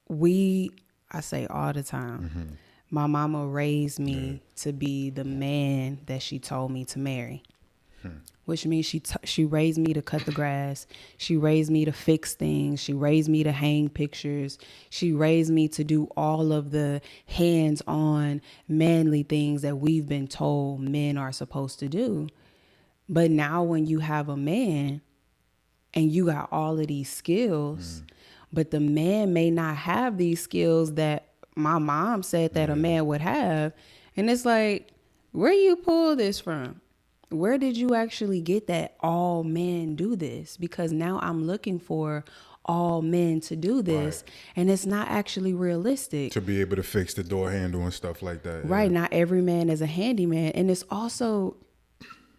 I say all the time, my mama raised me to be the man that she told me to marry. Which means she raised me to cut the grass. She raised me to fix things. She raised me to hang pictures. She raised me to do all of the hands-on manly things that we've been told men are supposed to do. But now when you have a man and you got all of these skills, but the man may not have these skills that my mom said that a man would have. And it's like, where you pull this from? Where did you actually get that all men do this? Because now I'm looking for all men to do this, and it's not actually realistic. To be able to fix the door handle and stuff like that. Right, not every man is a handyman. And it's also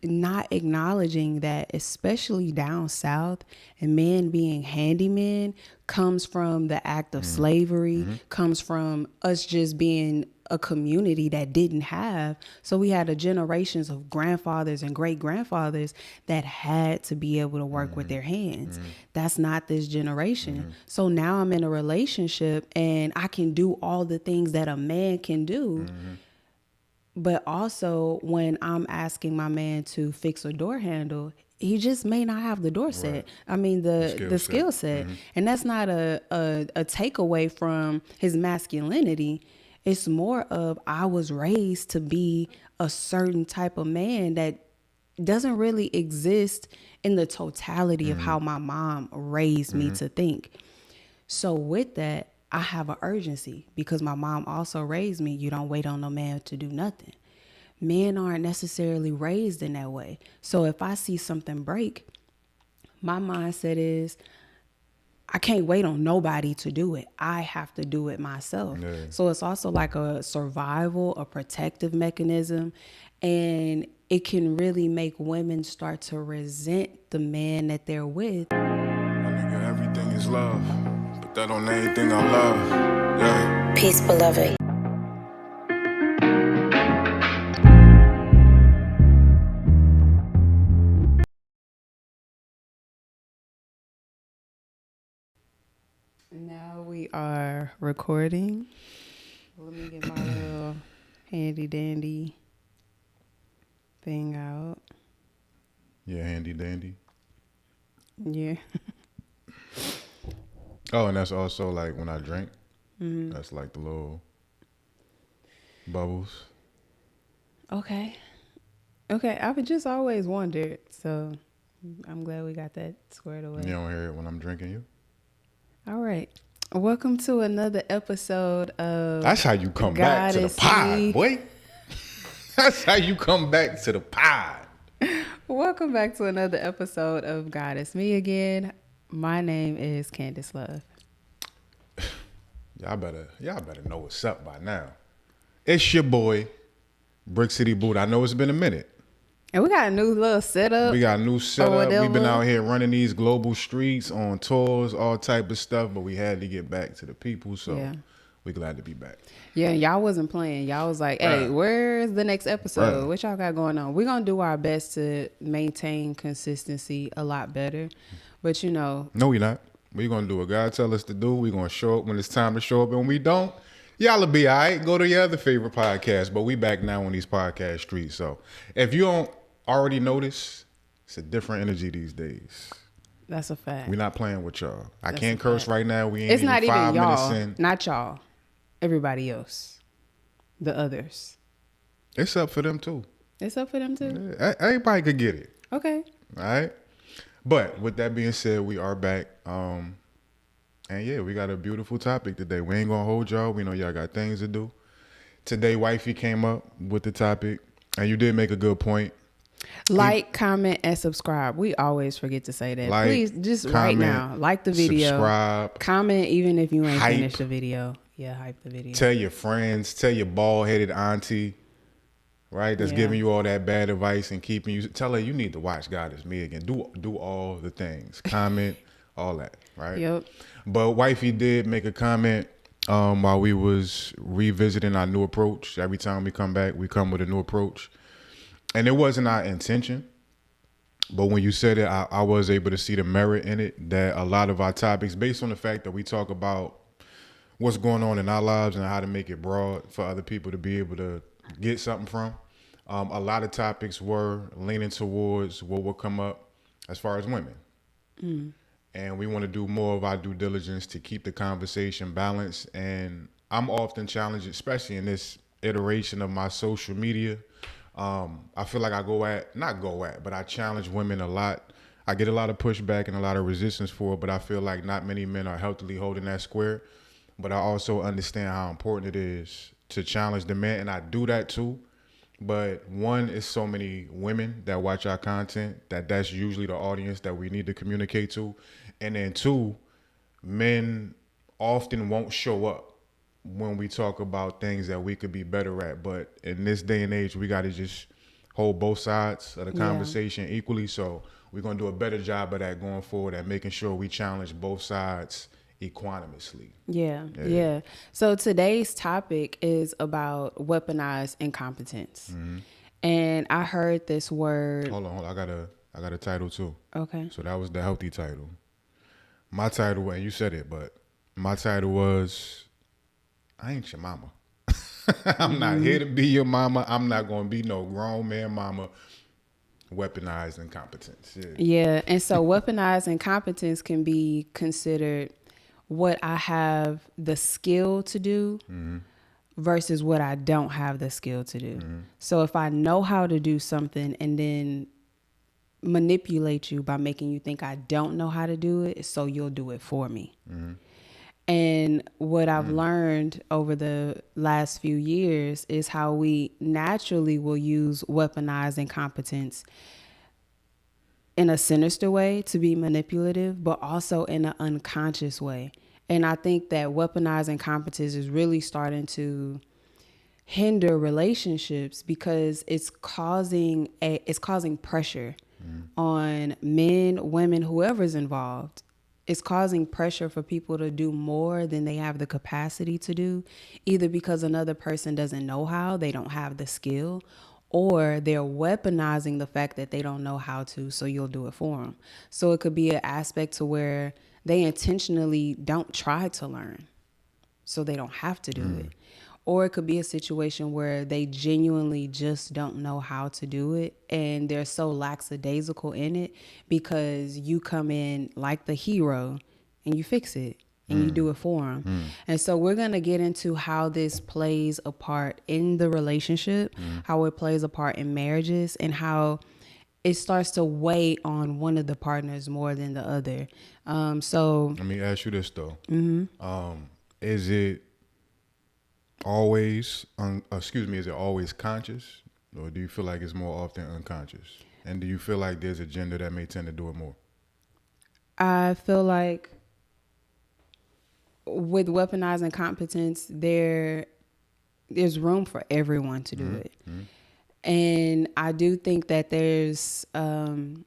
not acknowledging that, especially down south, and men being handymen comes from the act of slavery, comes from us just being a community that didn't have. So we had generations of grandfathers and great grandfathers that had to be able to work with their hands. That's not this generation. So now I'm in a relationship and I can do all the things that a man can do. But also when I'm asking my man to fix a door handle, he just may not have the door set. I mean, the skill set. And that's not a takeaway from his masculinity. It's more of, I was raised to be a certain type of man that doesn't really exist in the totality of how my mom raised me to think. So with that, I have an urgency because my mom also raised me. You don't wait on no man to do nothing. Men aren't necessarily raised in that way. So if I see something break, my mindset is, I can't wait on nobody to do it. I have to do it myself. So it's also like a survival, a protective mechanism. And it can really make women start to resent the man that they're with. My nigga, everything is love. But that on anything I love. Yeah. Peace, beloved. Now we are recording. Let me get my little handy dandy thing out. Yeah, handy dandy. Yeah. Oh, and that's also like when I drink. That's like the little bubbles. Okay. I've just always wondered. So I'm glad we got that squared away. You don't hear it when I'm drinking you? All right. Welcome to another episode of That's how you come back to the pod, boy. That's how you come back to the pod. Welcome back to another episode of God Is Me Again. My name is Candyss Love. Y'all better know what's up by now. It's your boy, Brickcitibuddha. I know it's been a minute. And we got a new little setup. We got a new setup. We've been out here running these global streets on tours, all type of stuff, but we had to get back to the people, so we're glad to be back. Yeah, y'all wasn't playing. Y'all was like, hey, where's the next episode? What y'all got going on? We're going to do our best to maintain consistency a lot better. But, you know. No, we're not. We're going to do what God tell us to do. We're going to show up when it's time to show up. And when we don't, y'all will be all right. Go to your other favorite podcast. But we back now on these podcast streets. So if you don't already notice, it's a different energy these days. That's a fact. We're not playing with y'all. I can't curse right now. We ain't it's not even 5 y'all. minutes in. Not y'all. Everybody else. The others. It's up for them too. It's up for them too? Yeah, everybody could get it. Okay. All right. But with that being said, we are back. And yeah, we got a beautiful topic today. We ain't going to hold y'all. We know y'all got things to do. Today, wifey came up with the topic. And you did make a good point. Like, comment, and subscribe. We always forget to say that. Please, just comment, right now. Like the video. Subscribe. Comment even if you ain't finished the video. Yeah, hype the video. Tell your friends. Tell your bald-headed auntie. Right? That's giving you all that bad advice and keeping you. Tell her you need to watch God Is Me Again. Do all the things. Comment, all that. Right? Yep. But wifey did make a comment while we was revisiting our new approach. Every time we come back, we come with a new approach. And it wasn't our intention. But when you said it, I was able to see the merit in it. That a lot of our topics, based on the fact that we talk about what's going on in our lives and how to make it broad for other people to be able to get something from. A lot of topics were leaning towards what will come up as far as women. And we want to do more of our due diligence to keep the conversation balanced. And I'm often challenged, especially in this iteration of my social media. I feel like but I challenge women a lot. I get a lot of pushback and a lot of resistance for it, but I feel like not many men are healthily holding that square. But I also understand how important it is to challenge the men, and I do that too. But one, is so many women that watch our content that's usually the audience that we need to communicate to. And then two, men often won't show up when we talk about things that we could be better at. But in this day and age, we got to just hold both sides of the conversation equally. So we're going to do a better job of that going forward and making sure we challenge both sides equanimously. Yeah. So today's topic is about weaponized incompetence. And I heard this word. Hold on. I got a title too. Okay. So that was the healthy title. My title, and you said it, but my title was, I ain't your mama. I'm not here to be your mama. I'm not going to be no grown man mama. Weaponized incompetence. Yeah. And so weaponized incompetence can be considered what I have the skill to do versus what I don't have the skill to do. So if I know how to do something and then manipulate you by making you think I don't know how to do it, so you'll do it for me. And what I've learned over the last few years is how we naturally will use weaponized incompetence in a sinister way to be manipulative, but also in an unconscious way. And I think that weaponized incompetence is really starting to hinder relationships because it's causing pressure on men, women, whoever's involved. It's causing pressure for people to do more than they have the capacity to do, either because another person doesn't know how, they don't have the skill, or they're weaponizing the fact that they don't know how to, so you'll do it for them. So it could be an aspect to where they intentionally don't try to learn, so they don't have to do it. Or it could be a situation where they genuinely just don't know how to do it, and they're so lackadaisical in it because you come in like the hero and you fix it and you do it for them. And so we're going to get into how this plays a part in the relationship, how it plays a part in marriages, and how it starts to weigh on one of the partners more than the other. So let me ask you this though. Is it always is it always conscious, or do you feel like it's more often unconscious? And do you feel like there's a gender that may tend to do it more? I feel like with weaponized incompetence, there's room for everyone to do it. And I do think that there's some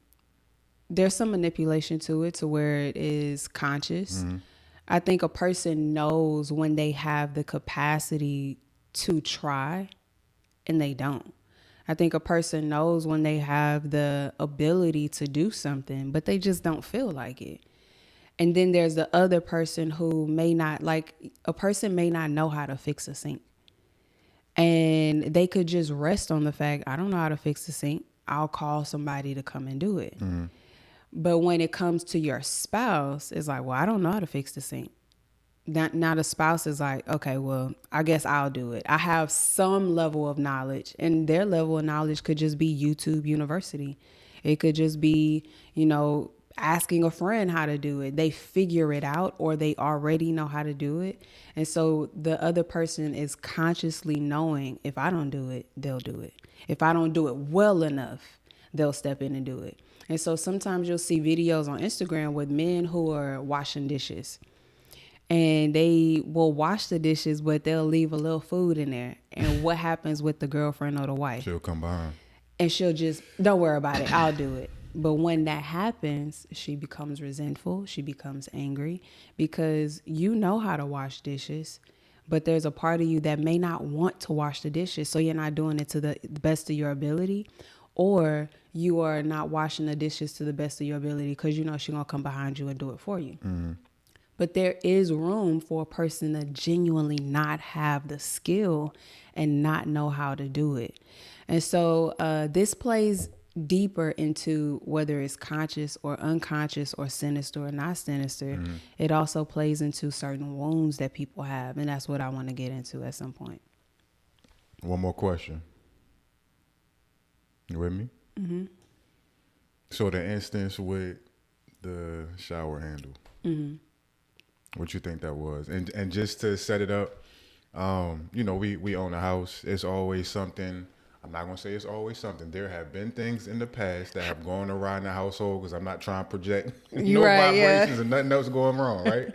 manipulation to it, to where it is conscious. I think a person knows when they have the capacity to try and they don't. I think a person knows when they have the ability to do something, but they just don't feel like it. And then there's the other person who may not, like a person may not know how to fix a sink. And they could just rest on the fact, I don't know how to fix the sink. I'll call somebody to come and do it. But when it comes to your spouse, it's like, well, I don't know how to fix the sink. Now the spouse is like, okay, well, I guess I'll do it. I have some level of knowledge, and their level of knowledge could just be YouTube University. It could just be, asking a friend how to do it. They figure it out, or they already know how to do it. And so the other person is consciously knowing, if I don't do it, they'll do it. If I don't do it well enough, they'll step in and do it. And so sometimes you'll see videos on Instagram with men who are washing dishes, and they will wash the dishes, but they'll leave a little food in there. And what happens with the girlfriend or the wife? She'll come behind. And she'll just, don't worry about it, I'll do it. But when that happens, she becomes resentful. She becomes angry because you know how to wash dishes, but there's a part of you that may not want to wash the dishes. So you're not doing it to the best of your ability, or you are not washing the dishes to the best of your ability because you know she's going to come behind you and do it for you. But there is room for a person to genuinely not have the skill and not know how to do it. And so this plays deeper into whether it's conscious or unconscious or sinister or not sinister. It also plays into certain wounds that people have. And that's what I want to get into at some point. One more question. You with me? Mm-hmm. So the instance with the shower handle, what you think that was? And just to set it up, we own a house. It's always something. I'm not going to say it's always something. There have been things in the past that have gone awry in the household because I'm not trying to project no vibrations and nothing else going wrong, right?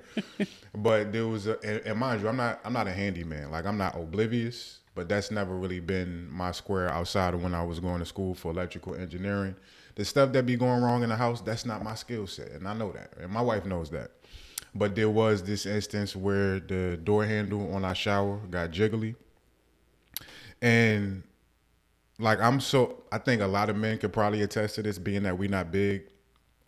But there was, and mind you, I'm not a handyman. Like, I'm not oblivious, but that's never really been my square outside of when I was going to school for electrical engineering. The stuff that be going wrong in the house, that's not my skill set, and I know that, and my wife knows that. But there was this instance where the door handle on our shower got jiggly, and like I think a lot of men could probably attest to this, being that we're not big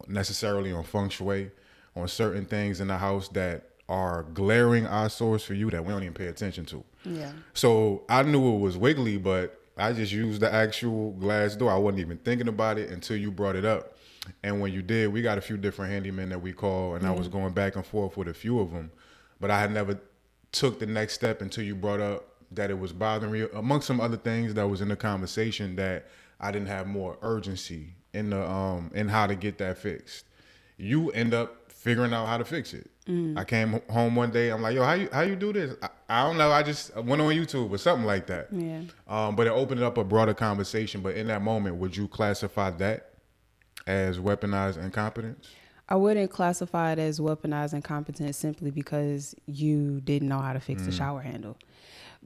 necessarily on feng shui, on certain things in the house that are glaring eyesores for you that we don't even pay attention to. Yeah. So I knew it was wiggly, but I just used the actual glass door. I wasn't even thinking about it until you brought it up. And when you did, we got a few different handymen that we call, and I was going back and forth with a few of them, but I had never took the next step until you brought up that it was bothering me, amongst some other things that was in the conversation, that I didn't have more urgency in the in how to get that fixed. You end up figuring out how to fix it. I came home one day, I'm like, yo, how you do this? I don't know, I just went on YouTube or something like that. Yeah. But it opened up a broader conversation. But in that moment, would you classify that as weaponized incompetence? I wouldn't classify it as weaponized incompetence simply because you didn't know how to fix the shower handle.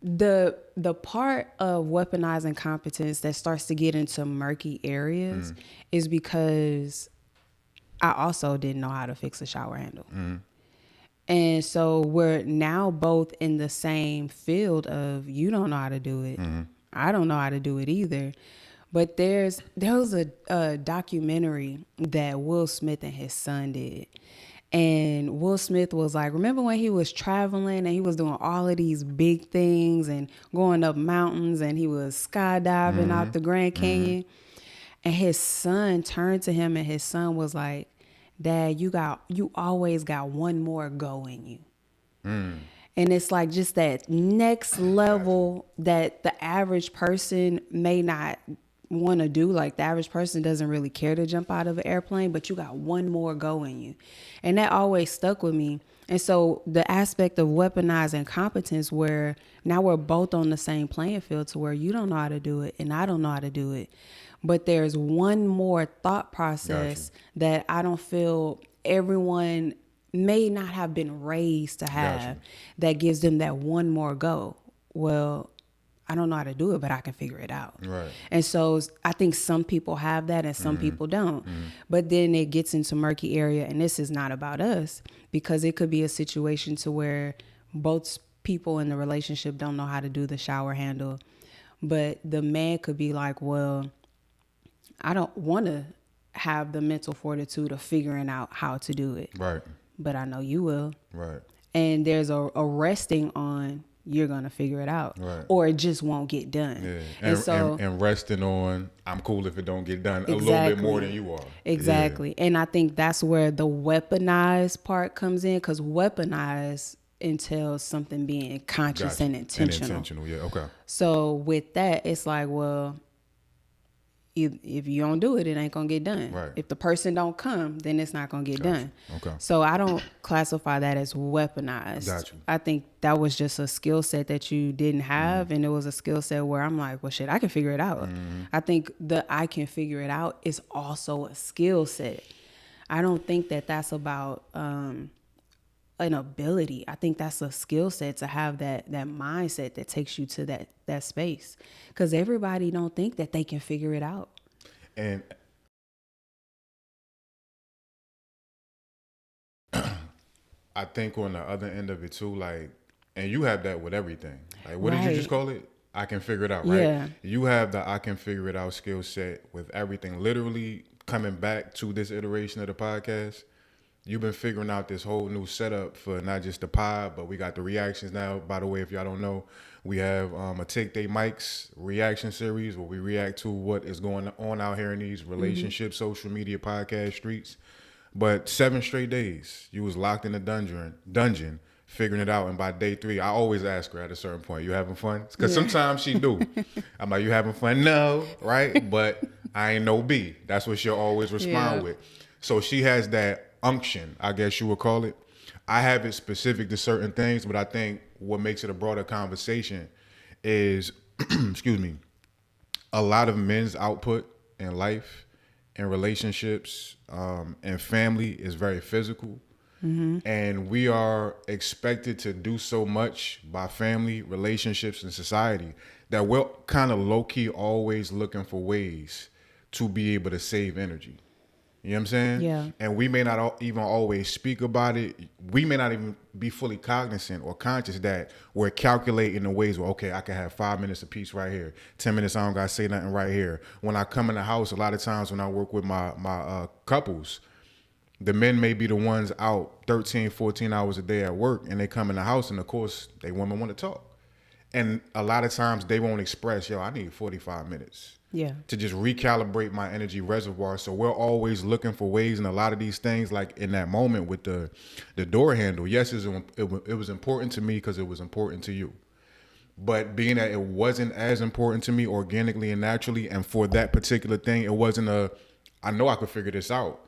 The part of weaponized incompetence that starts to get into murky areas is because I also didn't know how to fix a shower handle. And so we're now both in the same field of, you don't know how to do it. I don't know how to do it either. But there was a documentary that Will Smith and his son did. And Will Smith was like, remember when he was traveling and he was doing all of these big things and going up mountains and he was skydiving out the Grand Canyon? And his son turned to him and his son was like, Dad, you always got one more go in you. And it's like just that next level that the average person may not want to do. Like, the average person doesn't really care to jump out of an airplane, but you got one more go in you. And that always stuck with me. And so the aspect of weaponized incompetence, where now we're both on the same playing field, to where you don't know how to do it and I don't know how to do it. But there's one more thought process that I don't feel everyone may not have been raised to have that gives them that one more go. Well, I don't know how to do it, but I can figure it out. Right. And so I think some people have that and some people don't. But then it gets into murky area, and this is not about us, because it could be a situation to where both people in the relationship don't know how to do the shower handle. But the man could be like, well, I don't want to have the mental fortitude of figuring out how to do it. Right. But I know you will. Right. And there's a resting on, you're going to figure it out. Right. Or it just won't get done. Yeah. And resting on, I'm cool if it don't get done a little bit more than you are. Exactly. Yeah. And I think that's where the weaponized part comes in, because weaponized entails something being conscious and intentional. Yeah, okay. So with that, it's like, well, if you don't do it, it ain't gonna get done. Right. If the person don't come, then it's not gonna get done. Okay. So I don't classify that as weaponized. Gotcha. I think that was just a skill set that you didn't have, and it was a skill set where I'm like, well, shit, I can figure it out. I think the I can figure it out is also a skill set. I don't think that that's about an ability. I think that's a skill set, to have that mindset that takes you to that space, because everybody don't think that they can figure it out. And I think on the other end of it too, like, and you have that with everything. Like, what did you just call it? I can figure it out, right? Yeah. You have the I can figure it out skill set with everything. Literally coming back to this iteration of the podcast, you've been figuring out this whole new setup for not just the pod, but we got the reactions now. By the way, if y'all don't know, we have a Take They Mics reaction series where we react to what is going on out here in these relationship, social media, podcast streets. But 7 straight days, you was locked in the dungeon, figuring it out. And by day 3, I always ask her at a certain point, "You having fun?" Because sometimes she do. I'm like, "You having fun?" No, right? But I ain't no B. That's what she'll always respond with. So she has that unction, I guess you would call it. I have it specific to certain things, but I think what makes it a broader conversation is, excuse me, a lot of men's output in life and relationships and family is very physical. And we are expected to do so much by family, relationships, and society that we're kind of low-key always looking for ways to be able to save energy. You know what I'm saying? Yeah. And we may not even always speak about it. We may not even be fully cognizant or conscious that we're calculating the ways where, okay, I can have 5 minutes of peace right here. 10 minutes, I don't got to say nothing right here. When I come in the house, a lot of times when I work with my couples, the men may be the ones out 13, 14 hours a day at work, and they come in the house, and of course, they women want to talk. And a lot of times they won't express, "Yo, I need 45 minutes. Yeah. To just recalibrate my energy reservoir." So we're always looking for ways, and a lot of these things, like in that moment with the door handle, yes, it was important to me because it was important to you. But being that it wasn't as important to me organically and naturally, and for that particular thing, it wasn't I know I could figure this out.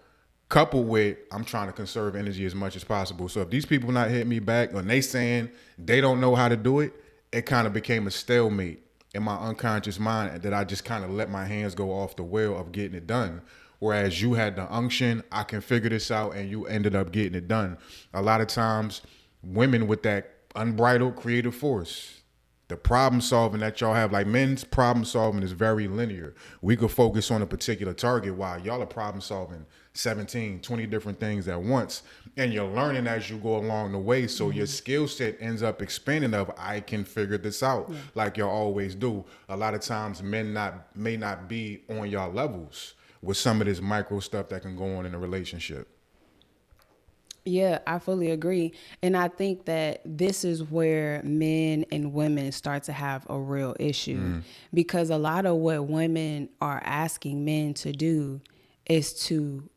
Coupled with, I'm trying to conserve energy as much as possible. So if these people not hitting me back, or they saying they don't know how to do it, it kind of became a stalemate in my unconscious mind that I just kind of let my hands go off the wheel of getting it done. Whereas you had the unction, I can figure this out, and you ended up getting it done. A lot of times, women with that unbridled creative force, the problem solving that y'all have, like men's problem solving is very linear. We could focus on a particular target while y'all are problem solving 17, 20 different things at once. And you're learning as you go along the way. So your skill set ends up expanding of, I can figure this out like y'all always do. A lot of times men may not be on y'all levels with some of this micro stuff that can go on in a relationship. Yeah, I fully agree. And I think that this is where men and women start to have a real issue because a lot of what women are asking men to do is to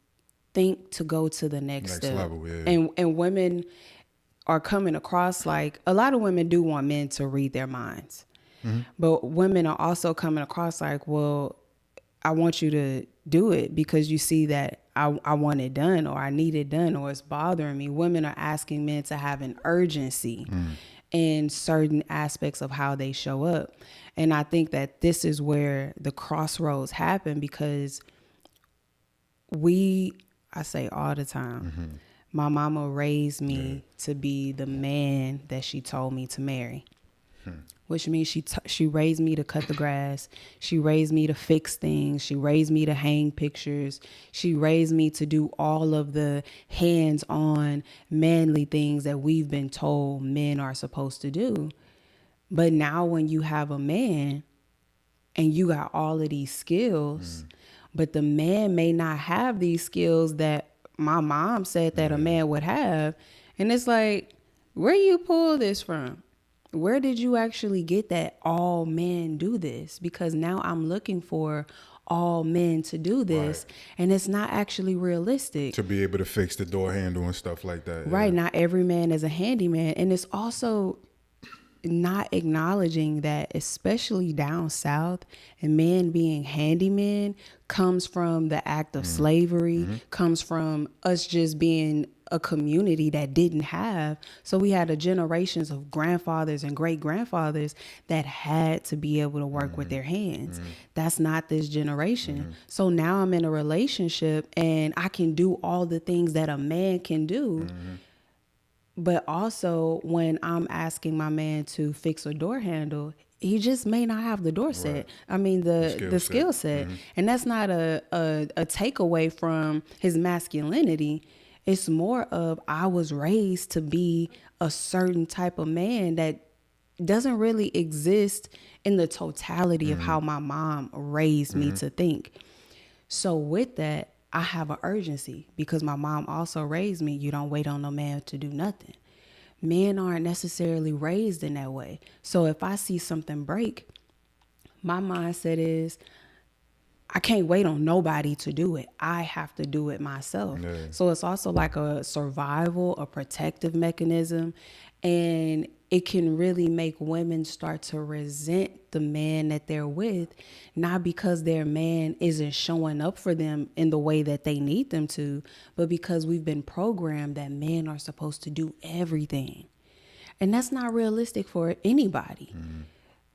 think to go to the next step. Level, yeah. And women are coming across like a lot of women do want men to read their minds. But women are also coming across like, well, I want you to do it because you see that I want it done or I need it done or it's bothering me. Women are asking men to have an urgency in certain aspects of how they show up. And I think that this is where the crossroads happen because I say all the time, my mama raised me to be the man that she told me to marry. Which means she raised me to cut the grass. She raised me to fix things. She raised me to hang pictures. She raised me to do all of the hands-on manly things that we've been told men are supposed to do. But now when you have a man and you got all of these skills, but the man may not have these skills that my mom said that a man would have. And it's like, where you pull this from? Where did you actually get that all men do this? Because now I'm looking for all men to do this, and it's not actually realistic. To be able to fix the door handle and stuff like that. Right. Yeah. Not every man is a handyman. And it's also not acknowledging that, especially down south, and men being handyman comes from the act of slavery, comes from us just being a community that didn't have. So we had generations of grandfathers and great grandfathers that had to be able to work with their hands. That's not this generation. So now I'm in a relationship and I can do all the things that a man can do. But also when I'm asking my man to fix a door handle, he just may not have the door set. I mean, the skill set. And that's not a takeaway from his masculinity. It's more of I was raised to be a certain type of man that doesn't really exist in the totality of how my mom raised me to think. So with that, I have an urgency because my mom also raised me. You don't wait on no man to do nothing. Men aren't necessarily raised in that way. So if I see something break, my mindset is I can't wait on nobody to do it. I have to do it myself. Yeah. So it's also like a survival, a protective mechanism. And it can really make women start to resent the man that they're with, not because their man isn't showing up for them in the way that they need them to, but because we've been programmed that men are supposed to do everything. And that's not realistic for anybody.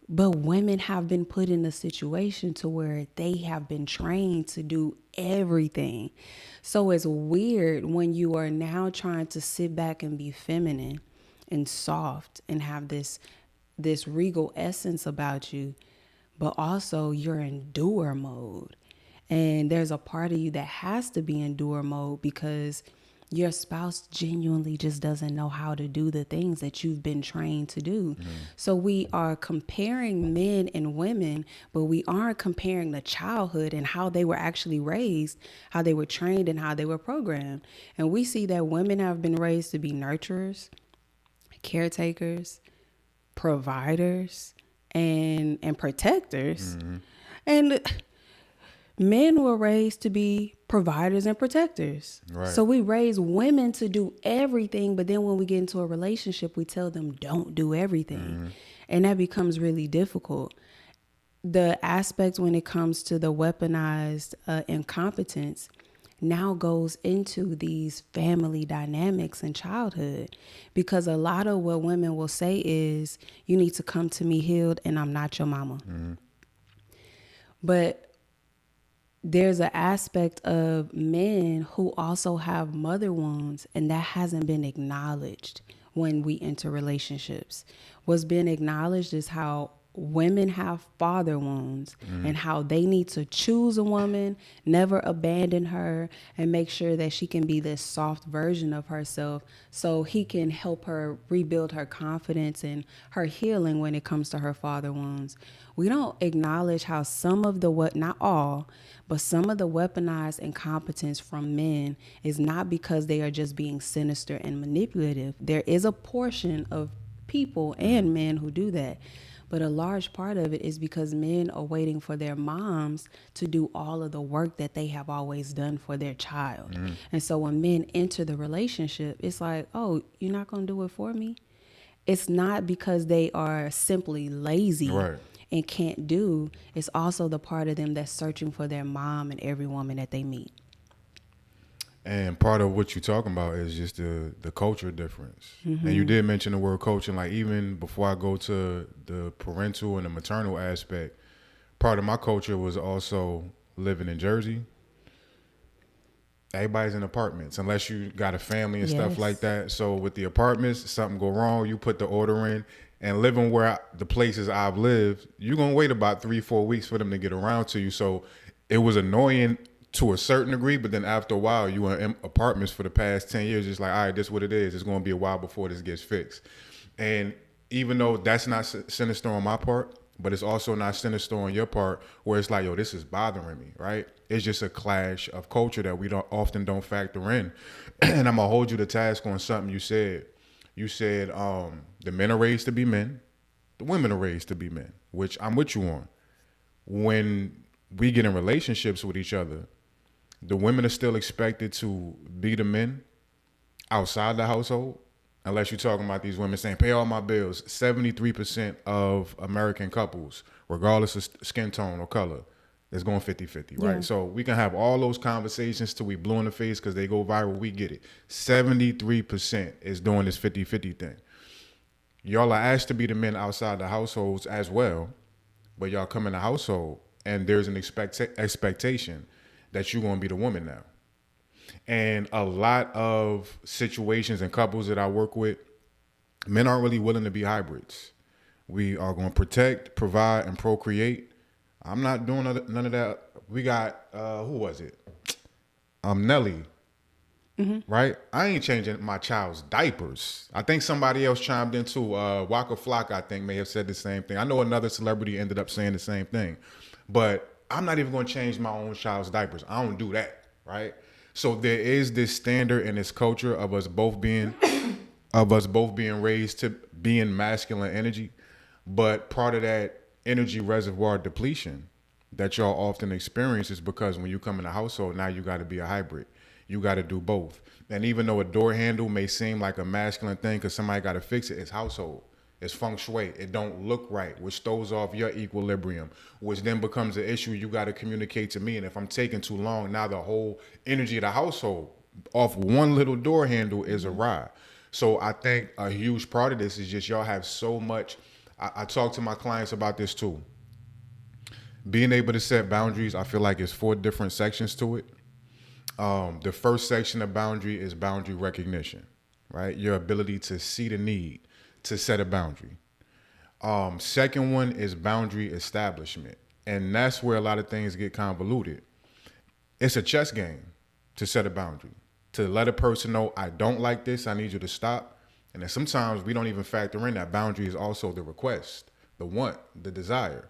But women have been put in a situation to where they have been trained to do everything. So it's weird when you are now trying to sit back and be feminine and soft and have this regal essence about you, but also you're in doer mode. And there's a part of you that has to be in doer mode because your spouse genuinely just doesn't know how to do the things that you've been trained to do. So we are comparing men and women, but we aren't comparing the childhood and how they were actually raised, how they were trained and how they were programmed. And we see that women have been raised to be nurturers, caretakers, providers, and protectors. And men were raised to be providers and protectors. Right. So we raise women to do everything, but then when we get into a relationship, we tell them don't do everything. And that becomes really difficult. The aspect when it comes to the weaponized incompetence now goes into these family dynamics in childhood, because a lot of what women will say is, you need to come to me healed and I'm not your mama. But there's an aspect of men who also have mother wounds, and that hasn't been acknowledged when we enter relationships. What's been acknowledged is how women have father wounds and how they need to choose a woman, never abandon her, and make sure that she can be this soft version of herself so he can help her rebuild her confidence and her healing when it comes to her father wounds. We don't acknowledge how some of the, not all, but some of the weaponized incompetence from men is not because they are just being sinister and manipulative. There is a portion of people and men who do that. But a large part of it is because men are waiting for their moms to do all of the work that they have always done for their child. And so when men enter the relationship, it's like, oh, you're not going to do it for me? It's not because they are simply lazy and can't do. It's also the part of them that's searching for their mom and every woman that they meet. And part of what you're talking about is just the culture difference. And you did mention the word culture. Like, even before I go to the parental and the maternal aspect, part of my culture was also living in Jersey. Everybody's in apartments unless you got a family and stuff like that. So with the apartments, something go wrong, you put the order in. And living where the places I've lived, you're going to wait about 3-4 weeks for them to get around to you. So it was annoying to a certain degree, but then after a while, you were in apartments for the past 10 years, just like, all right, this is what it is. It's going to be a while before this gets fixed. And even though that's not sinister on my part, but it's also not sinister on your part, where it's like, yo, this is bothering me, right? It's just a clash of culture that we often don't factor in. And I'm going to hold you to task on something you said. You said the men are raised to be men, the women are raised to be men, which I'm with you on. When we get in relationships with each other, the women are still expected to be the men outside the household, unless you're talking about these women saying, pay all my bills. 73% of American couples, regardless of skin tone or color, is going 50-50, right? Yeah. So we can have all those conversations till we blue in the face because they go viral. We get it. 73% is doing this 50-50 thing. Y'all are asked to be the men outside the households as well, but y'all come in the household and there's an expectation that you're going to be the woman now. And a lot of situations and couples that I work with, men aren't really willing to be hybrids. We are going to protect, provide, and procreate. I'm not doing none of that. We got, who was it? Nelly, right? I ain't changing my child's diapers. I think somebody else chimed in too. Waka Flocka, I think, may have said the same thing. I know another celebrity ended up saying the same thing. But I'm not even going to change my own child's diapers. I don't do that. right? So there is this standard and this culture of us both being raised to being masculine energy, but part of that energy reservoir depletion that y'all often experience is because when you come in a household, now you got to be a hybrid. You got to do both. And even though a door handle may seem like a masculine thing because somebody got to fix it, it's household. It's feng shui. It don't look right, which throws off your equilibrium, which then becomes an issue you got to communicate to me. And if I'm taking too long, now the whole energy of the household off one little door handle is awry. So I think a huge part of this is just y'all have so much. I talk to my clients about this too. Being able to set boundaries, I feel like it's 4 different sections to it. The first section of boundary is boundary recognition, right? Your ability to see the need to set a boundary. Second one is boundary establishment. And that's where a lot of things get convoluted. It's a chess game to set a boundary, to let a person know, I don't like this, I need you to stop. And then sometimes we don't even factor in that boundary is also the request, the want, the desire.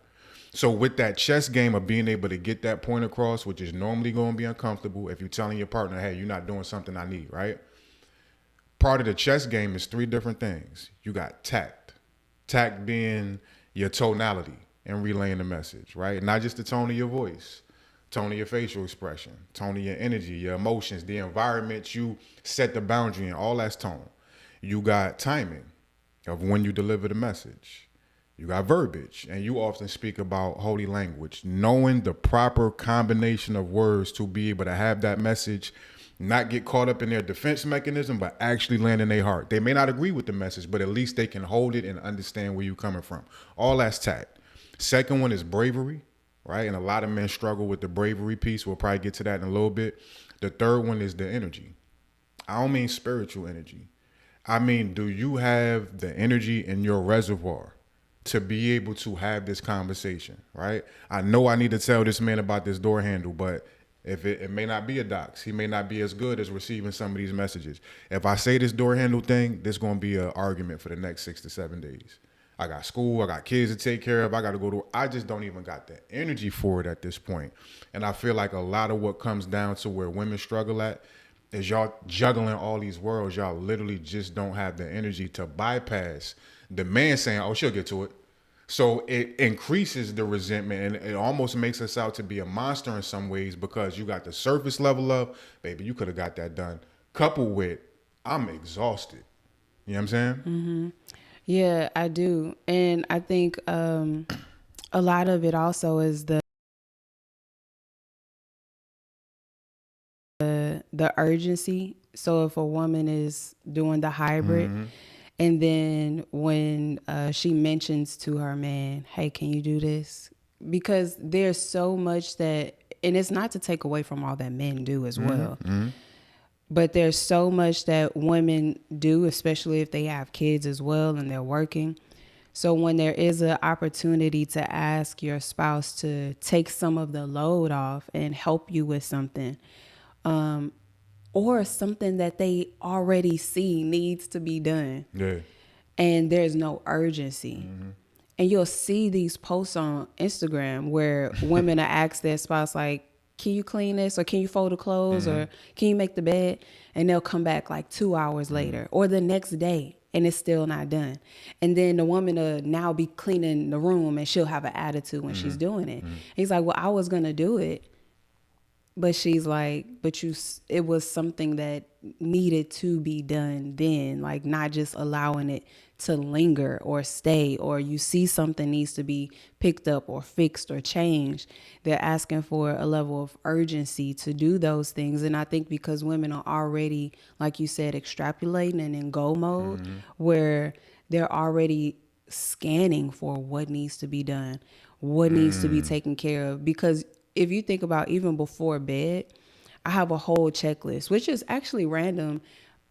So with that chess game of being able to get that point across, which is normally going to be uncomfortable if you're telling your partner, hey, you're not doing something I need, right? Part of the chess game is 3 different things. You got tact. Tact being your tonality and relaying the message, right? Not just the tone of your voice, tone of your facial expression, tone of your energy, your emotions, the environment you set the boundary in, all that's tone. You got timing of when you deliver the message. You got verbiage, and you often speak about holy language, knowing the proper combination of words to be able to have that message not get caught up in their defense mechanism, but actually land in their heart. They may not agree with the message, but at least they can hold it and understand where you're coming from. All that's tact. Second one is bravery, right? And a lot of men struggle with the bravery piece. We'll probably get to that in a little bit. The third one is the energy. I don't mean spiritual energy. I mean, do you have the energy in your reservoir to be able to have this conversation, right? I know I need to tell this man about this door handle, but if it may not be a dox, he may not be as good as receiving some of these messages. If I say this door handle thing, there's going to be an argument for the next 6 to 7 days. I got school, I got kids to take care of, I got to go to, I just don't even got the energy for it at this point. And I feel like a lot of what comes down to where women struggle at is y'all juggling all these worlds. Y'all literally just don't have the energy to bypass the man saying, oh, she'll get to it. So it increases the resentment, and it almost makes us out to be a monster in some ways because you got the surface level of, baby, you could have got that done, coupled with, I'm exhausted. You know what I'm saying? Mm-hmm. Yeah, I do. And I think a lot of it also is the urgency. So if a woman is doing the hybrid, mm-hmm. and then when she mentions to her man, hey, can you do this? Because there's so much that, and it's not to take away from all that men do as well, mm-hmm. but there's so much that women do, especially if they have kids as well and they're working. So when there is an opportunity to ask your spouse to take some of the load off and help you with something, or something that they already see needs to be done, yeah, and there's no urgency. Mm-hmm. And you'll see these posts on Instagram where women are asked their spouse, like, can you clean this, or can you fold the clothes, mm-hmm. or can you make the bed? And they'll come back like 2 hours mm-hmm. later or the next day, and it's still not done. And then the woman will now be cleaning the room, and she'll have an attitude when mm-hmm. she's doing it. Mm-hmm. He's like, well, I was going to do it. But she's like, it was something that needed to be done then, like not just allowing it to linger or stay, or you see something needs to be picked up or fixed or changed. They're asking for a level of urgency to do those things. And I think because women are already, like you said, extrapolating and in go mode, mm-hmm. where they're already scanning for what needs to be done, what needs to be taken care of. Because if you think about even before bed, I have a whole checklist, which is actually random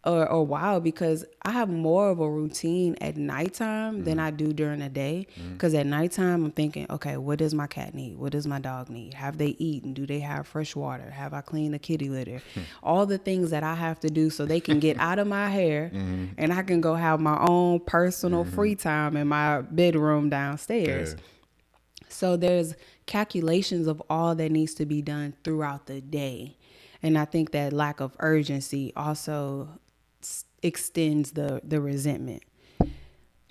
or wild, because I have more of a routine at nighttime than I do during the day. Because at nighttime, I'm thinking, okay, what does my cat need? What does my dog need? Have they eaten? Do they have fresh water? Have I cleaned the kitty litter? All the things that I have to do so they can get out of my hair and I can go have my own personal free time in my bedroom downstairs. Yeah. So there's calculations of all that needs to be done throughout the day. And I think that lack of urgency also extends the resentment.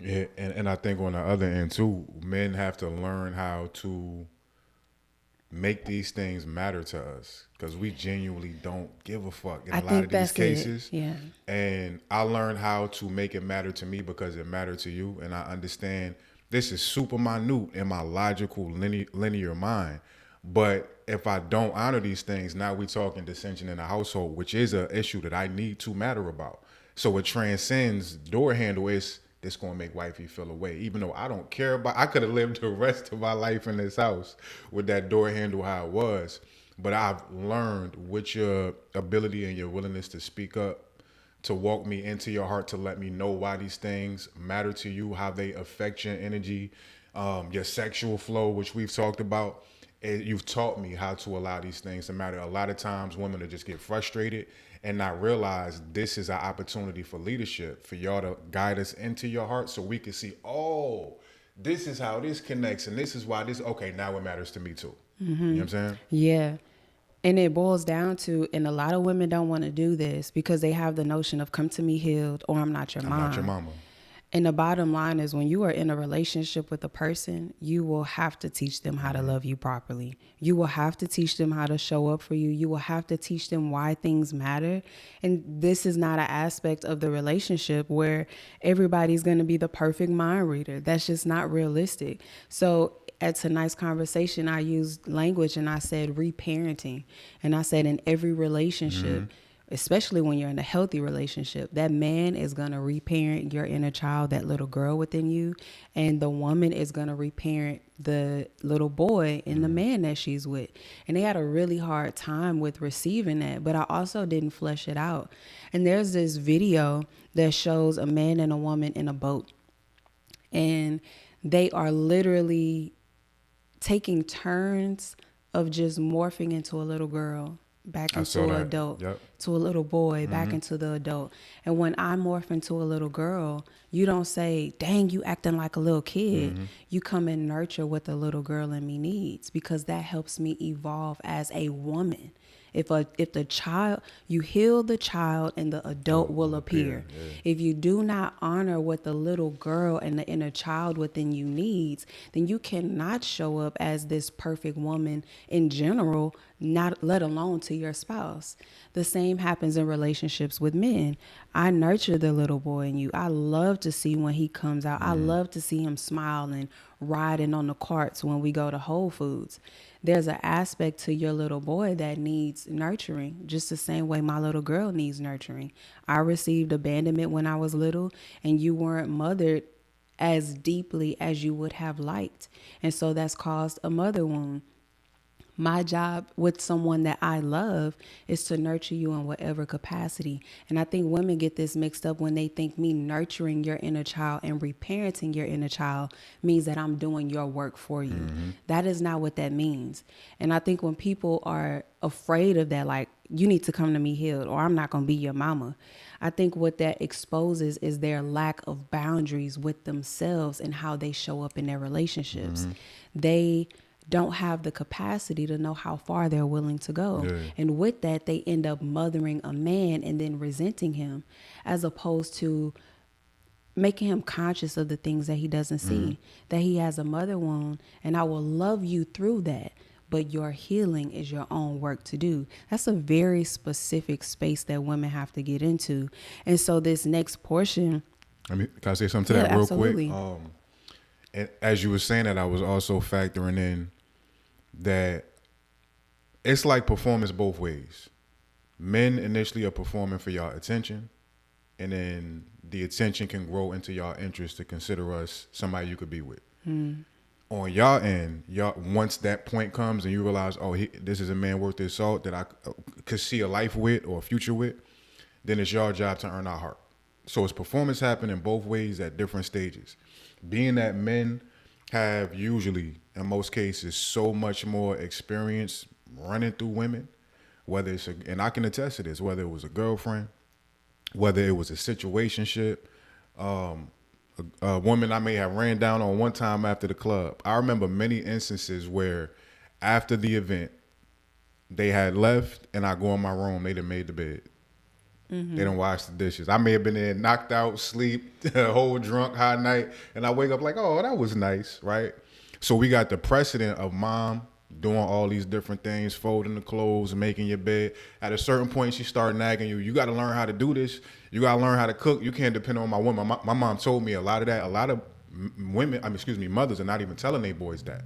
Yeah, and I think on the other end too, men have to learn how to make these things matter to us because we genuinely don't give a fuck in I a lot think of these that's it. cases. Yeah. And I learned how to make it matter to me because it mattered to you, and I understand this is super minute in my logical linear mind. But if I don't honor these things, now we talking dissension in the household, which is an issue that I need to matter about. So it transcends door handle. Is this gonna make wifey feel away? Even though I don't care about, I could have lived the rest of my life in this house with that door handle how it was. But I've learned with your ability and your willingness to speak up, to walk me into your heart, to let me know why these things matter to you, how they affect your energy, your sexual flow, which we've talked about. You've taught me how to allow these things to matter. A lot of times women will just get frustrated and not realize this is our opportunity for leadership, for y'all to guide us into your heart so we can see, oh, this is how this connects and this is why this, okay, now it matters to me too. You know what I'm saying? Yeah. And it boils down to, and a lot of women don't want to do this because they have the notion of come to me healed or I'm not your I'm mom. not your mama. And the bottom line is when you are in a relationship with a person, you will have to teach them how to love you properly. You will have to teach them how to show up for you. You will have to teach them why things matter. And this is not an aspect of the relationship where everybody's going to be the perfect mind reader. That's just not realistic. So at tonight's conversation, I used language and I said reparenting. And I said in every relationship, especially when you're in a healthy relationship, that man is going to reparent your inner child, that little girl within you, and the woman is going to reparent the little boy and the man that she's with. And they had a really hard time with receiving that, but I also didn't flesh it out. And there's this video that shows a man and a woman in a boat, and they are literally taking turns of just morphing into a little girl, back into an adult, to a little boy, back into the adult. And when I morph into a little girl, you don't say, dang, you acting like a little kid. You come and nurture what the little girl in me needs, because that helps me evolve as a woman. If the child, you heal the child and the adult will appear. Yeah. If you do not honor what the little girl and the inner child within you needs, then you cannot show up as this perfect woman in general, not let alone to your spouse. The same happens in relationships with men. I nurture the little boy in you. I love to see when he comes out. I love to see him smiling, riding on the carts when we go to Whole Foods. There's an aspect to your little boy that needs nurturing, just the same way my little girl needs nurturing. I received abandonment when I was little, and you weren't mothered as deeply as you would have liked. And so that's caused a mother wound. My job with someone that I love is to nurture you in whatever capacity. And I think women get this mixed up when they think me nurturing your inner child and reparenting your inner child means that I'm doing your work for you. That is not what that means. And I think when people are afraid of that, like, you need to come to me healed or I'm not going to be your mama, I think what that exposes is their lack of boundaries with themselves and how they show up in their relationships. They don't have the capacity to know how far they're willing to go. Yeah. And with that, they end up mothering a man and then resenting him, as opposed to making him conscious of the things that he doesn't see, that he has a mother wound, and I will love you through that. But your healing is your own work to do. That's a very specific space that women have to get into. And so this next portion. Can I say something to that real absolutely. quick? And as you were saying that, I was also factoring in that it's like performance both ways. Men initially are performing for y'all attention, and then the attention can grow into y'all interest to consider us somebody you could be with. On y'all end, y'all, once that point comes and you realize, oh, this is a man worth his salt that I could see a life with or a future with, then it's your job to earn our heart. So it's performance happening both ways at different stages. Being that men have usually, in most cases, so much more experience running through women, whether it's and I can attest to this, whether it was a girlfriend, whether it was a situationship, a woman I may have ran down on one time after the club. I remember many instances where after the event, they had left, and I go in my room. They done made the bed. They done washed the dishes. I may have been there, knocked out, sleep, a whole drunk, high night, and I wake up like, oh, that was nice, right? So we got the precedent of mom doing all these different things, folding the clothes, making your bed. At a certain point, she started nagging you. You got to learn how to do this. You got to learn how to cook. You can't depend on my woman. My mom told me a lot of that. A lot of women, mothers are not even telling their boys that.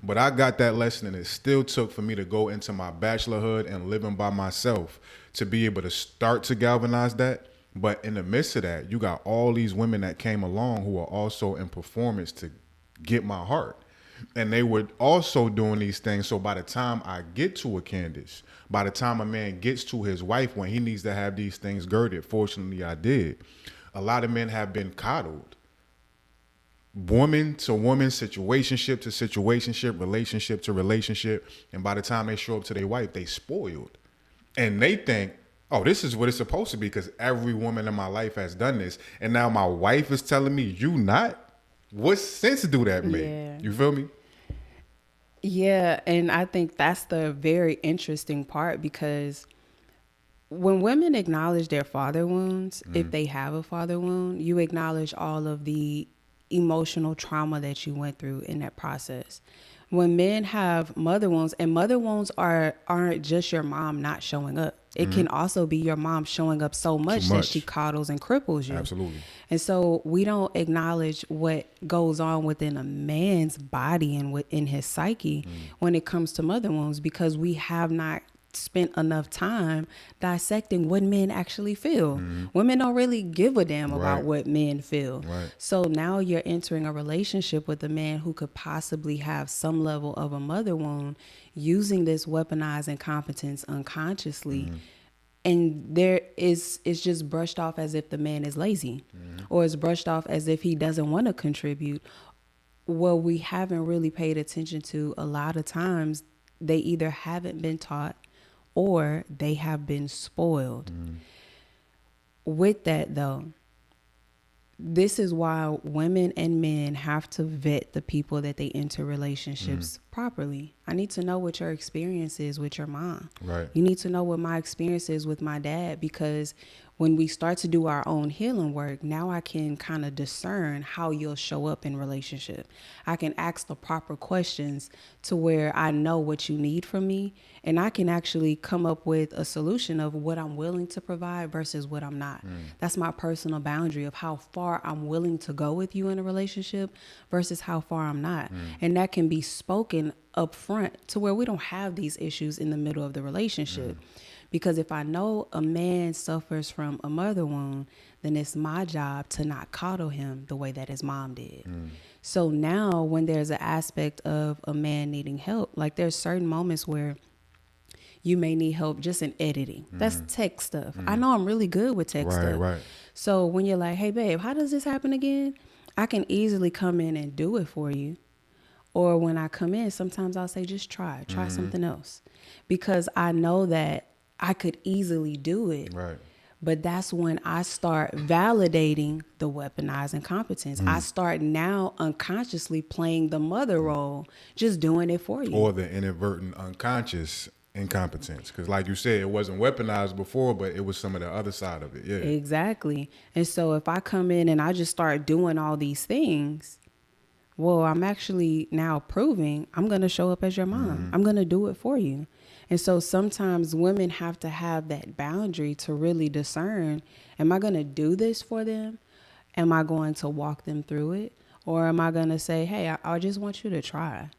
But I got that lesson, and it still took for me to go into my bachelorhood and living by myself to be able to start to galvanize that. But in the midst of that, you got all these women that came along who are also in performance to get my heart. And they were also doing these things. So by the time I get to a Candyss, by the time a man gets to his wife when he needs to have these things girded, fortunately I did, a lot of men have been coddled. Woman to woman, situationship to situationship, relationship to relationship. And by the time they show up to their wife, they spoiled. And they think, oh, this is what it's supposed to be because every woman in my life has done this. And now my wife is telling me you not? What sense do that make? Yeah. You feel me? Yeah, and I think that's the very interesting part because when women acknowledge their father wounds, if they have a father wound, you acknowledge all of the emotional trauma that you went through in that process. When men have mother wounds, and mother wounds aren't just your mom not showing up. It can also be your mom showing up so much that she coddles and cripples you. Absolutely. And so we don't acknowledge what goes on within a man's body and within his psyche when it comes to mother wounds because we have not spent enough time dissecting what men actually feel. Women don't really give a damn about what men feel. Right. So now you're entering a relationship with a man who could possibly have some level of a mother wound using this weaponized incompetence unconsciously. And it's just brushed off as if the man is lazy or it's brushed off as if he doesn't want to contribute. What we haven't really paid attention to a lot of times, they either haven't been taught or they have been spoiled. With that, though, this is why women and men have to vet the people that they enter relationships properly. I need to know what your experience is with your mom. Right. You need to know what my experience is with my dad, because when we start to do our own healing work, now I can kind of discern how you'll show up in relationship. I can ask the proper questions to where I know what you need from me, and I can actually come up with a solution of what I'm willing to provide versus what I'm not. That's my personal boundary of how far I'm willing to go with you in a relationship versus how far I'm not. And that can be spoken up front to where we don't have these issues in the middle of the relationship. Because if I know a man suffers from a mother wound, then it's my job to not coddle him the way that his mom did. So now when there's an aspect of a man needing help, like there's certain moments where you may need help just in editing. That's tech stuff. I know I'm really good with tech stuff. Right. So when you're like, hey, babe, how does this happen again? I can easily come in and do it for you. Or when I come in, sometimes I'll say, just try something else. Because I know that I could easily do it. Right. But that's when I start validating the weaponized incompetence. I start now unconsciously playing the mother role, just doing it for you. Or the inadvertent unconscious incompetence. Because like you said, it wasn't weaponized before, but it was some of the other side of it. Yeah. Exactly. And so if I come in and I just start doing all these things, well, I'm actually now proving I'm going to show up as your mom. I'm going to do it for you. And so sometimes women have to have that boundary to really discern, am I going to do this for them? Am I going to walk them through it? Or am I going to say, hey, I just want you to try?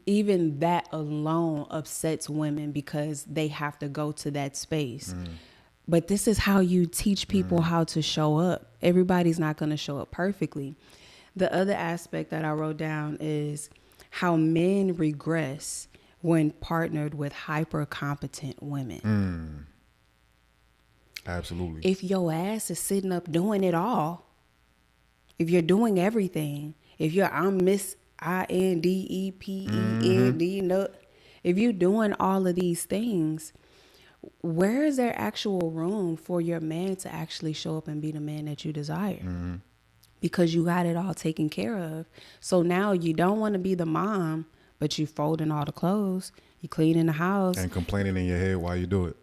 Even that alone upsets women because they have to go to that space. But this is how you teach people how to show up. Everybody's not going to show up perfectly. The other aspect that I wrote down is how men regress when partnered with hyper competent women. Absolutely. If your ass is sitting up doing it all, if you're doing everything, I'm Miss INDEPEND, if you're doing all of these things, where is there actual room for your man to actually show up and be the man that you desire? Because you got it all taken care of. So now you don't want to be the mom, but you folding all the clothes. You cleaning the house. And complaining in your head while you do it.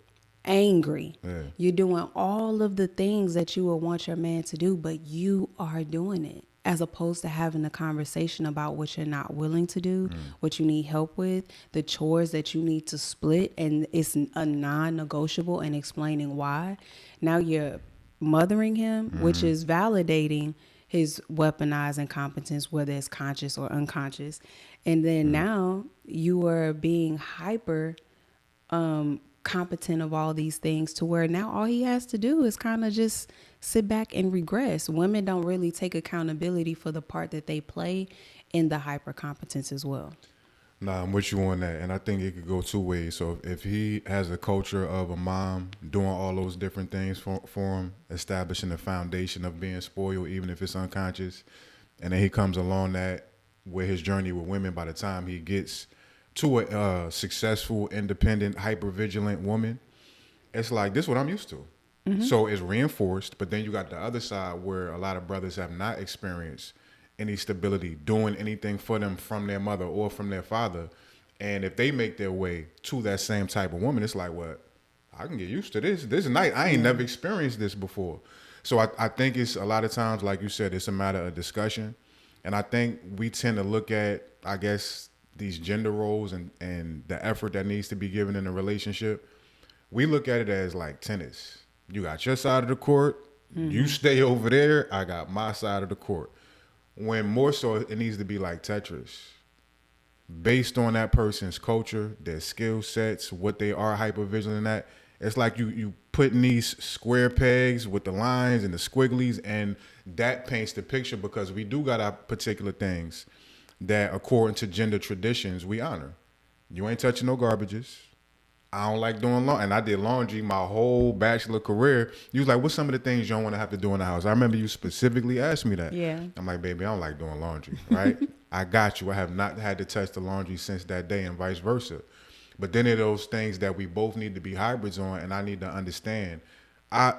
Angry. Yeah. You're doing all of the things that you would want your man to do, but you are doing it, as opposed to having a conversation about what you're not willing to do, what you need help with, the chores that you need to split, and it's a non-negotiable, and explaining why. Now you're mothering him, which is validating his weaponized incompetence, whether it's conscious or unconscious. And then now you are being hyper competent of all these things, to where now all he has to do is kind of just sit back and regress. Women don't really take accountability for the part that they play in the hyper competence as well. Nah, I'm with you on that. And I think it could go two ways. So if he has a culture of a mom doing all those different things for him, establishing the foundation of being spoiled, even if it's unconscious, and then he comes along that with his journey with women, by the time he gets to a successful, independent, hyper-vigilant woman, it's like, this is what I'm used to. So it's reinforced, but then you got the other side where a lot of brothers have not experienced any stability, doing anything for them from their mother or from their father. And if they make their way to that same type of woman, it's like, what? I can get used to this. This night, I ain't never experienced this before. So I think it's a lot of times, like you said, it's a matter of discussion. And I think we tend to look at, I guess, these gender roles and the effort that needs to be given in a relationship. We look at it as like tennis. You got your side of the court. You stay over there. I got my side of the court. When more so, it needs to be like Tetris. Based on that person's culture, their skill sets, what they are hyper-vigilant at. It's like you putting these square pegs with the lines and the squigglies, and that paints the picture, because we do got our particular things that, according to gender traditions, we honor. You ain't touching no garbages. I don't like doing laundry. And I did laundry my whole bachelor career. You was like, what's some of the things you don't want to have to do in the house? I remember you specifically asked me that. Yeah. I'm like, baby, I don't like doing laundry, right? I got you. I have not had to touch the laundry since that day, and vice versa. But then there are those things that we both need to be hybrids on, and I need to understand. I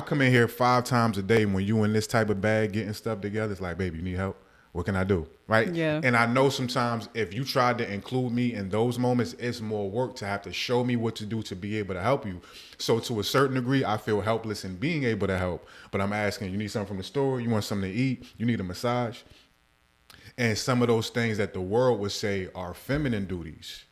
come in here 5 times a day when you in this type of bag getting stuff together. It's like, baby, you need help? What can I do? Right? Yeah. And I know sometimes if you tried to include me in those moments, it's more work to have to show me what to do to be able to help you. So to a certain degree, I feel helpless in being able to help. But I'm asking, you need something from the store? You want something to eat? You need a massage? And some of those things that the world would say are feminine duties,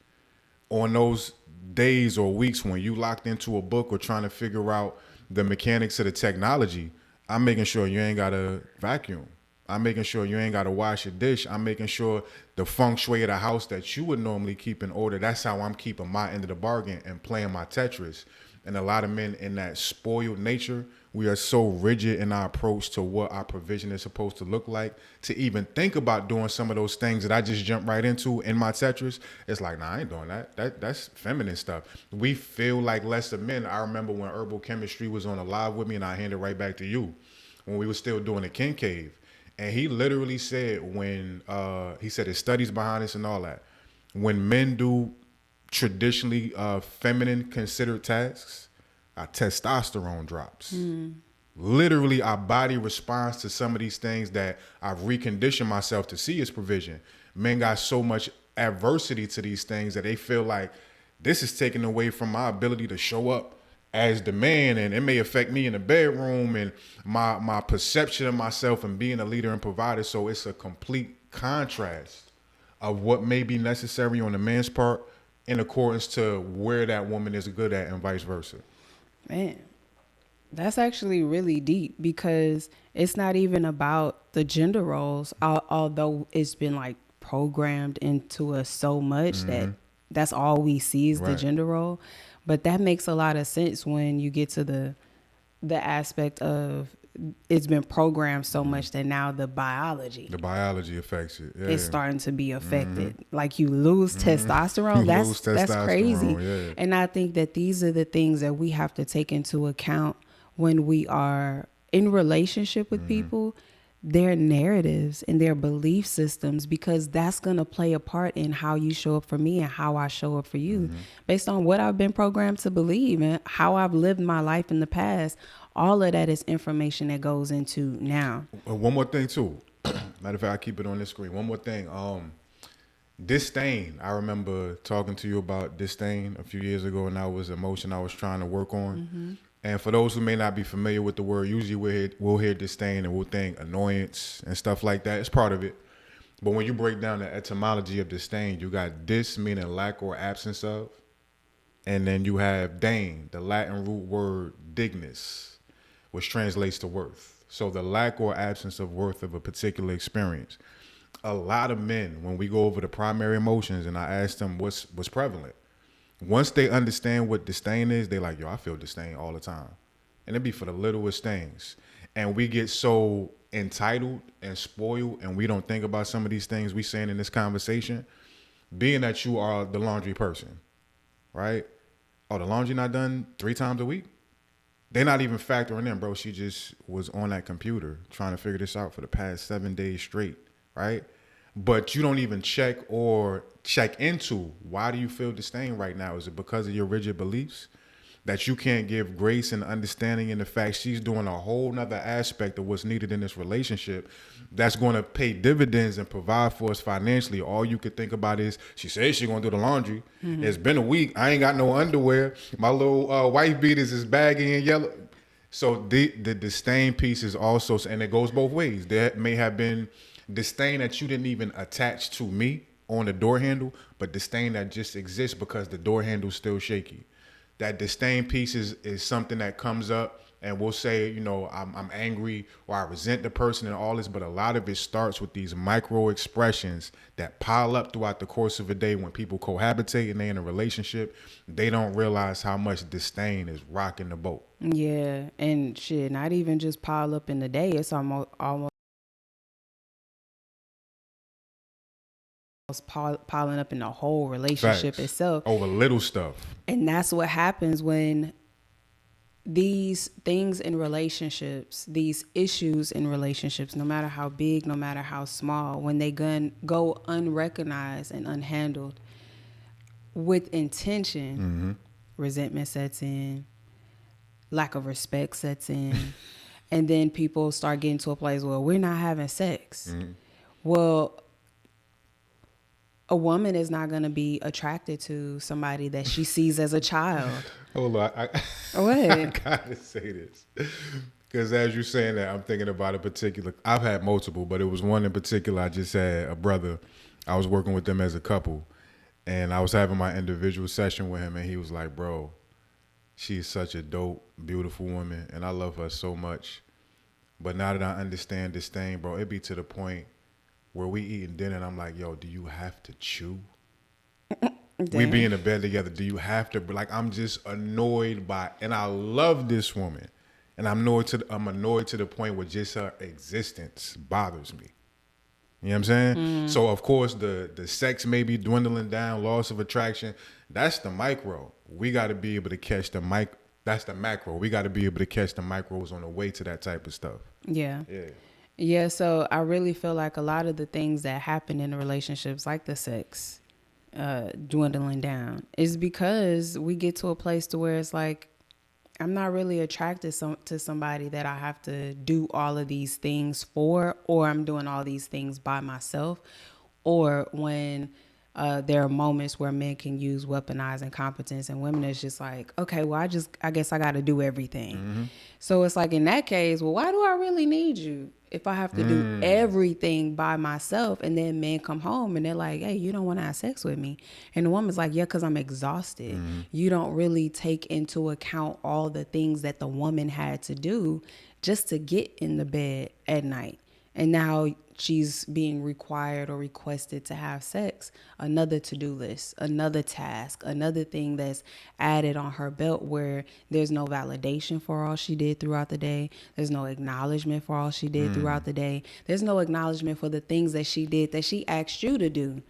on those days or weeks when you locked into a book or trying to figure out the mechanics of the technology, I'm making sure you ain't got to vacuum. I'm making sure you ain't got to wash your dish. I'm making sure the feng shui of the house that you would normally keep in order, that's how I'm keeping my end of the bargain and playing my Tetris. And a lot of men in that spoiled nature, we are so rigid in our approach to what our provision is supposed to look like. To even think about doing some of those things that I just jumped right into in my Tetris, it's like, nah, I ain't doing that. That's feminine stuff. We feel like lesser men. I remember when Herbal Chemistry was on a live with me, and I handed it right back to you, when we were still doing the King Cave. And he literally said, when he said his studies behind this and all that, when men do traditionally feminine considered tasks, our testosterone drops. Literally, our body responds to some of these things that I've reconditioned myself to see as provision. Men got so much adversity to these things that they feel like this is taken away from my ability to show up as the man, and it may affect me in the bedroom and my perception of myself and being a leader and provider. So it's a complete contrast of what may be necessary on the man's part in accordance to where that woman is good at, and vice versa. Man, that's actually really deep, because it's not even about the gender roles, although it's been like programmed into us so much that that's all we see is the gender role. But that makes a lot of sense when you get to the aspect of it's been programmed so much that now the biology affects it. Yeah. Is starting to be affected. Like you lose testosterone. That's crazy. Yeah. And I think that these are the things that we have to take into account when we are in relationship with people, their narratives and their belief systems, because that's going to play a part in how you show up for me and how I show up for you, based on what I've been programmed to believe and how I've lived my life in the past. All of that is information that goes into now. One more thing too. Matter of fact, I keep it on this screen. One more thing. disdain. I remember talking to you about disdain a few years ago, and that was an emotion I was trying to work on. Mm-hmm. And for those who may not be familiar with the word, usually we'll hear disdain and we'll think annoyance and stuff like that. It's part of it. But when you break down the etymology of disdain, you got dis meaning lack or absence of, and then you have dain, the Latin root word dignus, which translates to worth. So the lack or absence of worth of a particular experience. A lot of men, when we go over the primary emotions and I ask them what's prevalent, once they understand what disdain is, they like, yo, I feel disdain all the time. And it'd be for the littlest things. And we get so entitled and spoiled and we don't think about some of these things we saying in this conversation, being that you are the laundry person, right? Oh, the laundry not done 3 times a week? They're not even factoring in, bro. She just was on that computer trying to figure this out for the past 7 days straight, right? But you don't even check into why do you feel disdain right now? Is it because of your rigid beliefs that you can't give grace and understanding in the fact she's doing a whole nother aspect of what's needed in this relationship that's going to pay dividends and provide for us financially? All you could think about is she says she's going to do the laundry. Mm-hmm. It's been a week. I ain't got no underwear. My little wife beaters is baggy and yellow. So the disdain piece is also, and it goes both ways. There may have been disdain that you didn't even attach to me on the door handle, but disdain that just exists because the door handle's still shaky. That disdain piece is something that comes up and we'll say, you know, I'm angry or I resent the person and all this, but a lot of it starts with these micro expressions that pile up throughout the course of a day. When people cohabitate and they're in a relationship, they don't realize how much disdain is rocking the boat. Yeah, and shit, not even just pile up in the day. It's almost piling up in the whole relationship Facts. itself. Over little stuff. And that's what happens when these things in relationships, these issues in relationships, no matter how big, no matter how small, when they go unrecognized and unhandled with intention, Mm-hmm. resentment sets in, lack of respect sets in, and then people start getting to a place where we're not having sex. Mm-hmm. Well, a woman is not going to be attracted to somebody that she sees as a child. Hold on. I gotta say this. Because as you're saying that, I'm thinking about a particular, I've had multiple, but it was one in particular. I just had a brother. I was working with them as a couple. And I was having my individual session with him. And he was like, bro, she's such a dope, beautiful woman. And I love her so much. But now that I understand this thing, bro, it be to the point where we eating dinner and I'm like, yo, do you have to chew? We be in the bed together. Do you have to? Like, I'm just annoyed by, and I love this woman, and I'm annoyed to the point where just her existence bothers me. You know what I'm saying? Mm. So of course the sex may be dwindling down, loss of attraction. That's the micro. We got to be able to catch the That's the macro. We got to be able to catch the micros on the way to that type of stuff. Yeah. Yeah. So I really feel like a lot of the things that happen in the relationships, like the sex, dwindling down, is because we get to a place to where it's like, I'm not really attracted to somebody that I have to do all of these things for, or I'm doing all these things by myself, or when there are moments where men can use weaponized incompetence and women is just like, okay, well, I guess I got to do everything. Mm-hmm. So it's like, in that case, well, why do I really need you if I have to do everything by myself? And then men come home and they're like, hey, you don't want to have sex with me. And the woman's like, yeah, because I'm exhausted. Mm-hmm. You don't really take into account all the things that the woman had to do just to get in the bed at night. And now she's being required or requested to have sex. Another to-do list, another task, another thing that's added on her belt where there's no validation for all she did throughout the day. There's no acknowledgement for all she did throughout the day. There's no acknowledgement for the things that she did that she asked you to do.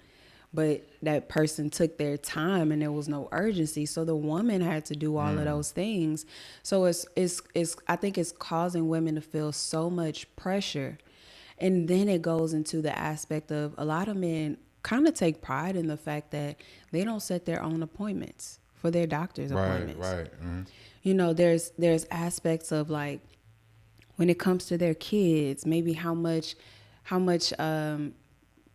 But that person took their time and there was no urgency. So the woman had to do all of those things. So it's I think it's causing women to feel so much pressure. And then it goes into the aspect of a lot of men kind of take pride in the fact that they don't set their own appointments for their doctor's appointments. Right. Mm-hmm. You know, there's aspects of like when it comes to their kids, maybe how much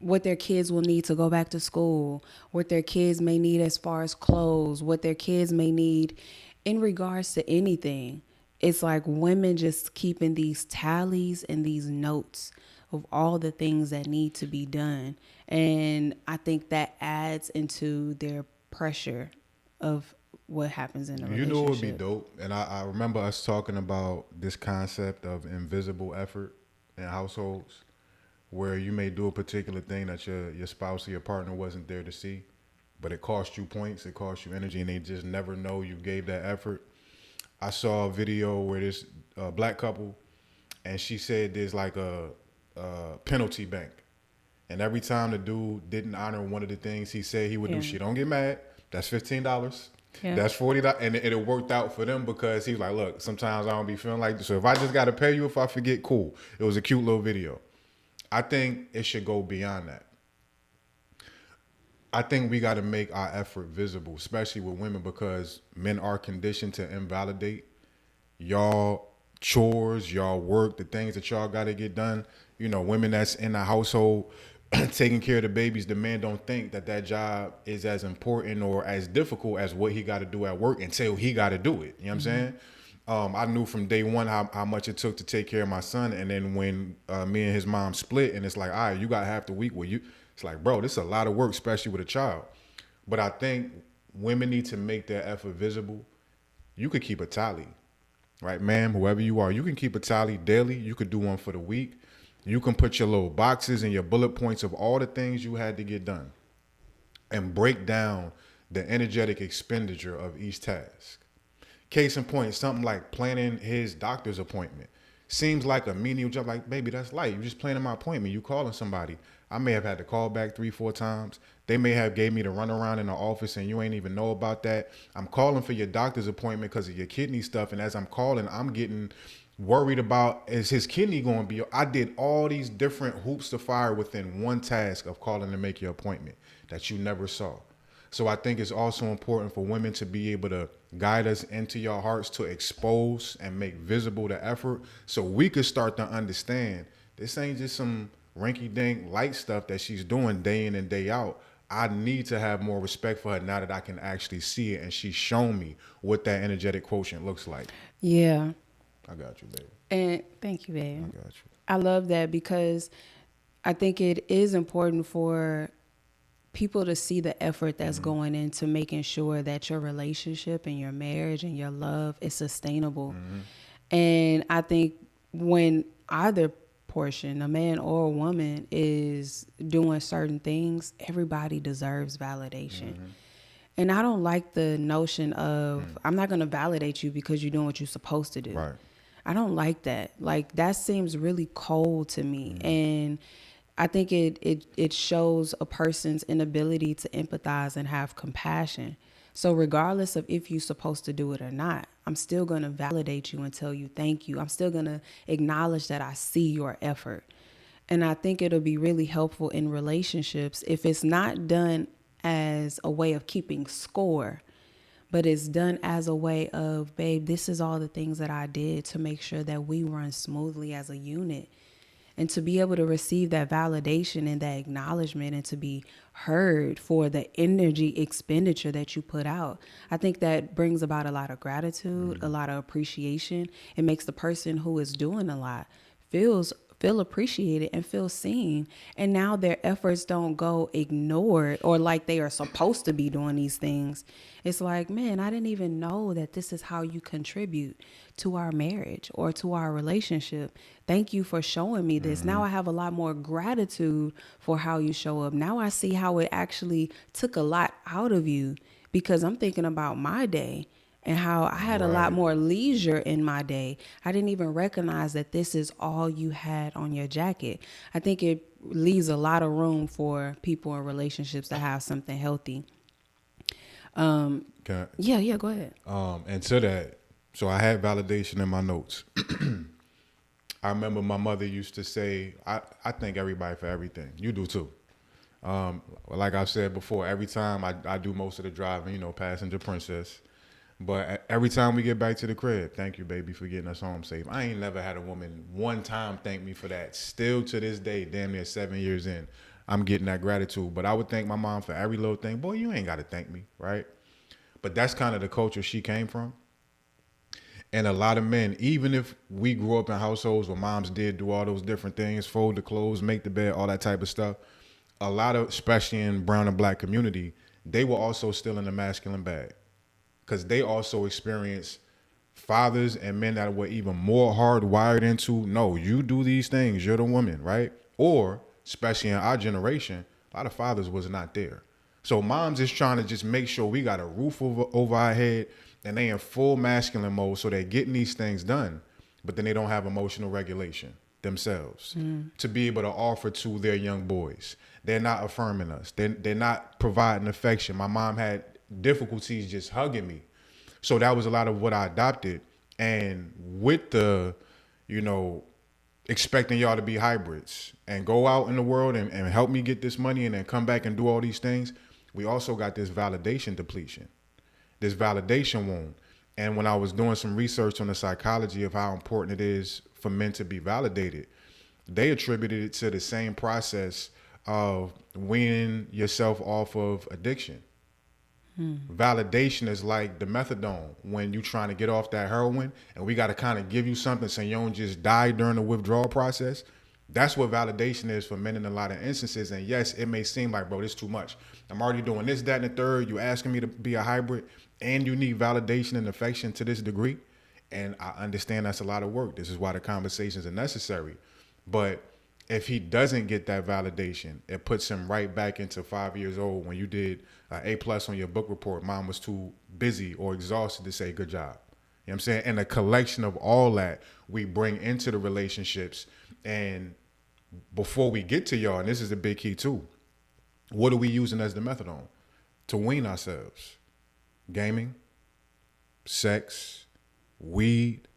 what their kids will need to go back to school, what their kids may need as far as clothes, what their kids may need in regards to anything. It's like women just keeping these tallies and these notes of all the things that need to be done. And I think that adds into their pressure of what happens in a You know, it would be relationship. dope. And I remember us talking about this concept of invisible effort in households, where you may do a particular thing that your spouse or your partner wasn't there to see, but it cost you points, it cost you energy, and they just never know you gave that effort. I saw a video where this black couple, and she said there's like a penalty bank. And every time the dude didn't honor one of the things he said he would do, Yeah. she don't get mad. That's $15. Yeah. That's $40, and it worked out for them because he was like, "Look, sometimes I don't be feeling like this. So if I just got to pay you if I forget, cool." It was a cute little video. I think it should go beyond that. I think we got to make our effort visible, especially with women, because men are conditioned to invalidate y'all chores, y'all work, the things that y'all got to get done. You know, women that's in the household taking care of the babies, the man don't think that that job is as important or as difficult as what he got to do at work until he got to do it. You know what I'm saying? I knew from day one how much it took to take care of my son. And then when me and his mom split, and it's like, all right, you got half the week where you, it's like, bro, this is a lot of work, especially with a child. But I think women need to make their effort visible. You could keep a tally, right, ma'am? Whoever you are, you can keep a tally daily. You could do one for the week. You can put your little boxes and your bullet points of all the things you had to get done and break down the energetic expenditure of each task. Case in point, something like planning his doctor's appointment. Seems like a menial job. Like, baby, that's light. You just planning my appointment. You calling somebody. I may have had to call back 3-4 times. They may have gave me the runaround in the office and you ain't even know about that. I'm calling for your doctor's appointment because of your kidney stuff. And as I'm calling, I'm getting worried about, is his kidney going to be? I did all these different hoops to fire within one task of calling to make your appointment that you never saw. So I think it's also important for women to be able to guide us into your hearts, to expose and make visible the effort, so we could start to understand this ain't just some rinky-dink light stuff that she's doing day in and day out. I need to have more respect for her now that I can actually see it, and she's shown me what that energetic quotient looks like. Yeah. I got you, baby. And thank you, babe. I got you. I love that because I think it is important for people to see the effort that's going into making sure that your relationship and your marriage and your love is sustainable. And I think when either portion, a man or a woman, is doing certain things, everybody deserves validation. And I don't like the notion of, I'm not going to validate you because you're doing what you're supposed to do. Right. I don't like that. Like, that seems really cold to me. And I think it shows a person's inability to empathize and have compassion. So regardless of if you're supposed to do it or not, I'm still going to validate you and tell you thank you. I'm still going to acknowledge that I see your effort. And I think it'll be really helpful in relationships if it's not done as a way of keeping score, but it's done as a way of, babe, this is all the things that I did to make sure that we run smoothly as a unit. And to be able to receive that validation and that acknowledgement and to be heard for the energy expenditure that you put out, I think that brings about a lot of gratitude, a lot of appreciation. It makes the person who is doing a lot feel appreciated and feel seen. And now their efforts don't go ignored or like they are supposed to be doing these things. It's like, man, I didn't even know that this is how you contribute to our marriage or to our relationship. Thank you for showing me this. Now I have a lot more gratitude for how you show up. Now I see how it actually took a lot out of you, because I'm thinking about my day and how I had a lot more leisure in my day. I didn't even recognize that this is all you had on your jacket. I think it leaves a lot of room for people in relationships to have something healthy. Yeah, go ahead. And to that, so I had validation in my notes. I remember my mother used to say, I thank everybody for everything. You do too. Like I said before, every time I do most of the driving, you know, passenger princess. But every time we get back to the crib, thank you, baby, for getting us home safe. I ain't never had a woman one time thank me for that. Still to this day, damn near 7 years in, I'm getting that gratitude. But I would thank my mom for every little thing. Boy, you ain't got to thank me, right? But that's kind of the culture she came from. And a lot of men, even if we grew up in households where moms did do all those different things, fold the clothes, make the bed, all that type of stuff, a lot of, especially in brown and black community, they were also still in the masculine bag because they also experienced fathers and men that were even more hardwired into, no, you do these things, you're the woman, right? Or, especially in our generation, a lot of fathers was not there. So moms is trying to just make sure we got a roof over our head and they in full masculine mode, so they're getting these things done, but then they don't have emotional regulation themselves to be able to offer to their young boys. They're not affirming us. They're not providing affection. My mom had difficulties just hugging me. So that was a lot of what I adopted. And with the, expecting y'all to be hybrids and go out in the world and help me get this money and then come back and do all these things, we also got this validation depletion, this validation wound. And when I was doing some research on the psychology of how important it is for men to be validated, they attributed it to the same process of weaning yourself off of addiction. Validation is like the methadone when you're trying to get off that heroin and we got to kind of give you something so you don't just die during the withdrawal process. That's what validation is for men in a lot of instances. And yes, it may seem like, bro, this is too much. I'm already doing this, that, and the third. You asking me to be a hybrid and you need validation and affection to this degree. And I understand that's a lot of work. This is why the conversations are necessary. But if he doesn't get that validation, it puts him right back into 5 years old when you did A+ on your book report. Mom was too busy or exhausted to say good job. You know what I'm saying? And a collection of all that we bring into the relationships. And before we get to y'all, and this is the big key too, what are we using as the methadone to wean ourselves? Gaming, sex, weed,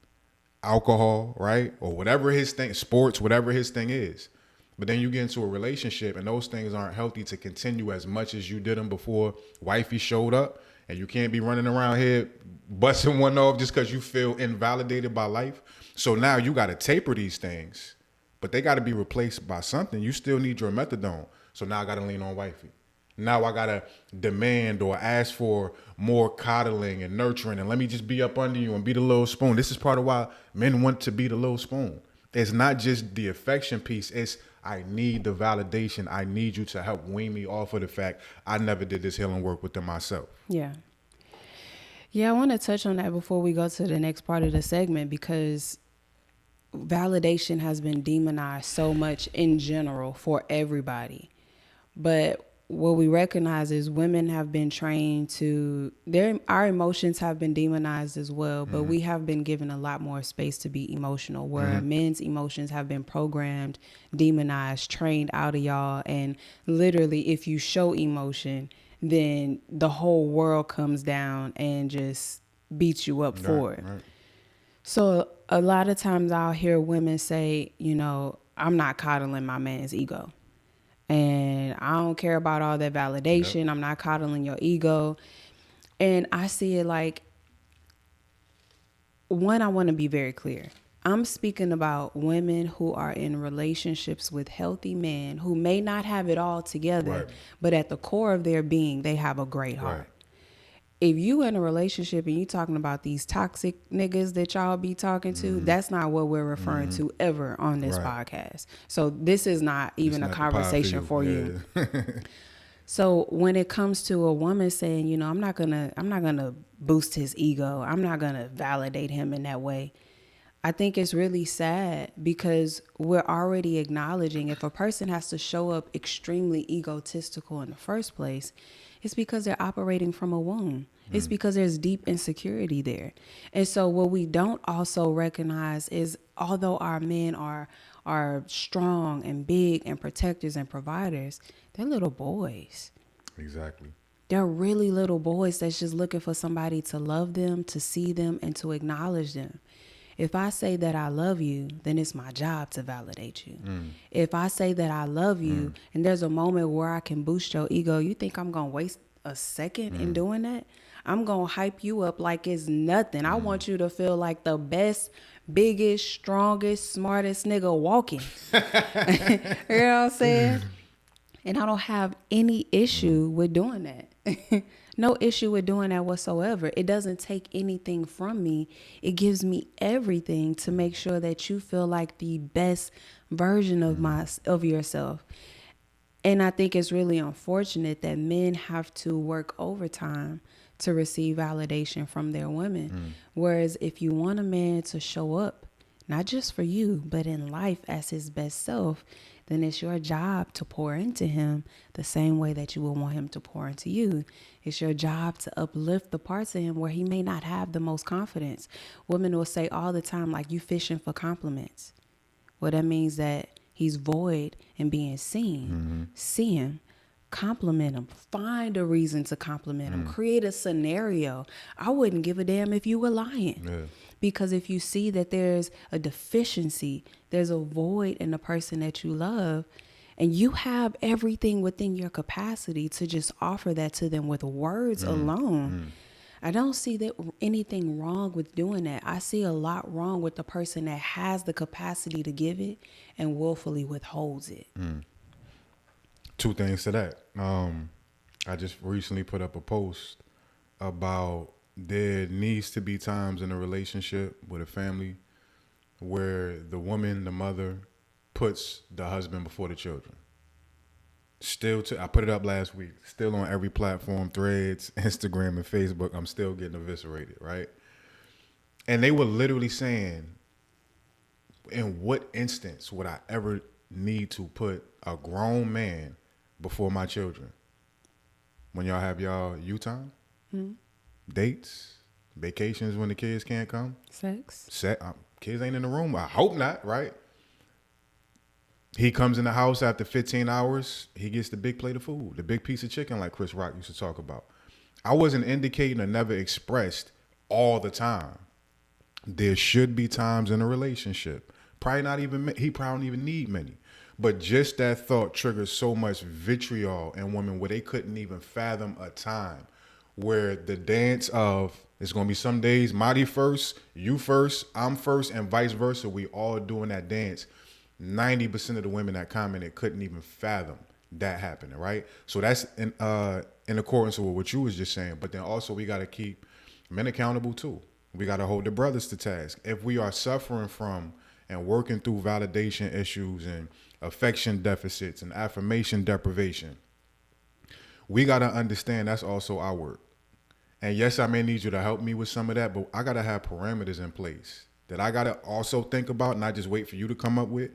alcohol, right? Or whatever his thing, sports, whatever his thing is. But then you get into a relationship and those things aren't healthy to continue as much as you did them before wifey showed up. And you can't be running around here busting one off just because you feel invalidated by life. So now you got to taper these things, but they got to be replaced by something. You still need your methadone. So now I got to lean on wifey. Now I got to demand or ask for more coddling and nurturing. And let me just be up under you and be the little spoon. This is part of why men want to be the little spoon. It's not just the affection piece. It's I need the validation. I need you to help wean me off of the fact I never did this healing work within myself. Yeah. Yeah, I want to touch on that before we go to the next part of the segment, because validation has been demonized so much in general for everybody. But what we recognize is women have been trained to, our emotions have been demonized as well, but we have been given a lot more space to be emotional, where men's emotions have been programmed, demonized, trained out of y'all. And literally, if you show emotion, then the whole world comes down and just beats you up for it. Right. So a lot of times I'll hear women say, I'm not coddling my man's ego. And I don't care about all that validation. Yep. I'm not coddling your ego. And I see it like, one, I want to be very clear. I'm speaking about women who are in relationships with healthy men who may not have it all together, right, but at the core of their being, they have a great heart. Right. If you in a relationship and you talking about these toxic niggas that y'all be talking to, that's not what we're referring to ever on this podcast. So this is not even a conversation for you. So when it comes to a woman saying, I'm not gonna boost his ego, I'm not gonna validate him in that way, I think it's really sad, because we're already acknowledging if a person has to show up extremely egotistical in the first place, it's because they're operating from a wound. It's because there's deep insecurity there. And so what we don't also recognize is, although our men are strong and big and protectors and providers, they're little boys. Exactly. They're really little boys that's just looking for somebody to love them, to see them, and to acknowledge them. If I say that I love you, then it's my job to validate you. If I say that I love you and there's a moment where I can boost your ego, you think I'm going to waste a second in doing that? I'm going to hype you up like it's nothing. I want you to feel like the best, biggest, strongest, smartest nigga walking. You know what I'm saying? And I don't have any issue with doing that. No issue with doing that whatsoever. It doesn't take anything from me. It gives me everything to make sure that you feel like the best version of yourself. And I think it's really unfortunate that men have to work overtime to receive validation from their women. Whereas if you want a man to show up, not just for you, but in life as his best self, then it's your job to pour into him the same way that you will want him to pour into you. It's your job to uplift the parts of him where he may not have the most confidence. Women will say all the time, like, you fishing for compliments. Well, that means that he's void and being seen. See him, compliment him, find a reason to compliment him, create a scenario. I wouldn't give a damn if you were lying. Yeah. Because if you see that there's a deficiency, there's a void in the person that you love, and you have everything within your capacity to just offer that to them with words alone, I don't see that anything wrong with doing that. I see a lot wrong with the person that has the capacity to give it and willfully withholds it. Two things to that. I just recently put up a post about there needs to be times in a relationship with a family where the woman, the mother, puts the husband before the children. I put it up last week, still on every platform, Threads, Instagram, and Facebook. I'm still getting eviscerated, right? And they were literally saying, in what instance would I ever need to put a grown man before my children? When y'all have y'all U-time? Dates? Vacations when the kids can't come? Sex? Kids ain't in the room. I hope not, right? He comes in the house after 15 hours. He gets the big plate of food, the big piece of chicken like Chris Rock used to talk about. I wasn't indicating or never expressed all the time. There should be times in a relationship. He probably don't even need many. But just that thought triggers so much vitriol in women where they couldn't even fathom a time where the dance of, it's going to be some days, Marty first, you first, I'm first, and vice versa. We all doing that dance. 90% of the women that commented couldn't even fathom that happening, right? So that's in accordance with what you was just saying. But then also we got to keep men accountable too. We got to hold the brothers to task. If we are suffering from and working through validation issues and affection deficits and affirmation deprivation, we got to understand that's also our work. And yes, I may need you to help me with some of that, but I got to have parameters in place that I got to also think about, not just wait for you to come up with.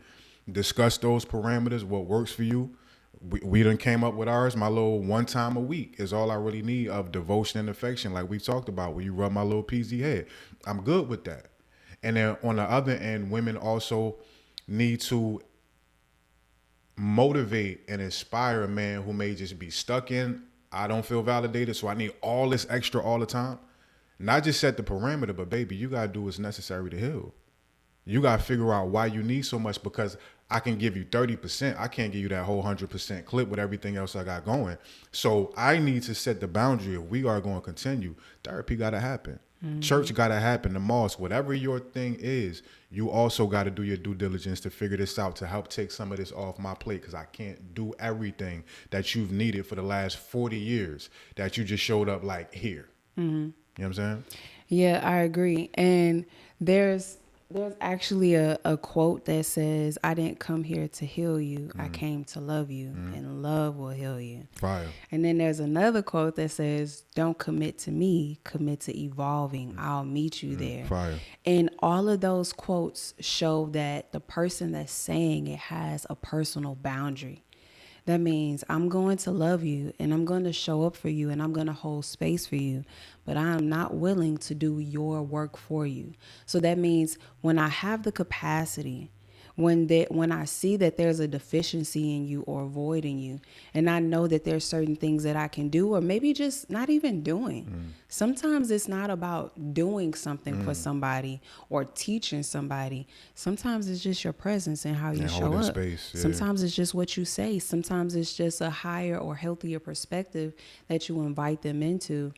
Discuss those parameters, what works for you. We done came up with ours. My little 1 time a week is all I really need of devotion and affection, like we talked about, where you rub my little peasy head. I'm good with that. And then on the other end, women also need to motivate and inspire a man who may just be stuck in, I don't feel validated, so I need all this extra all the time. Not just set the parameter, but baby, you got to do what's necessary to heal. You got to figure out why you need so much, because I can give you 30%. I can't give you that whole 100% clip with everything else I got going. So I need to set the boundary. If we are going to continue, therapy got to happen. Church got to happen, the mosque, whatever your thing is, you also got to do your due diligence to figure this out, to help take some of this off my plate, because I can't do everything that you've needed for the last 40 years that you just showed up like here. You know what I'm saying? Yeah, I agree. And there's actually a quote that says, I didn't come here to heal you. I came to love you, and love will heal you. Fire. And then there's another quote that says, don't commit to me, commit to evolving. I'll meet you there. Fire. And all of those quotes show that the person that's saying it has a personal boundary. That means I'm going to love you, and I'm going to show up for you, and I'm going to hold space for you, but I am not willing to do your work for you. So that means when I have the capacity, when I see that there's a deficiency in you or a void in you, and I know that there's certain things that I can do, or maybe just not even doing. Sometimes it's not about doing something for somebody or teaching somebody. Sometimes it's just your presence and how you show up. Space, yeah. Sometimes it's just what you say. Sometimes it's just a higher or healthier perspective that you invite them into.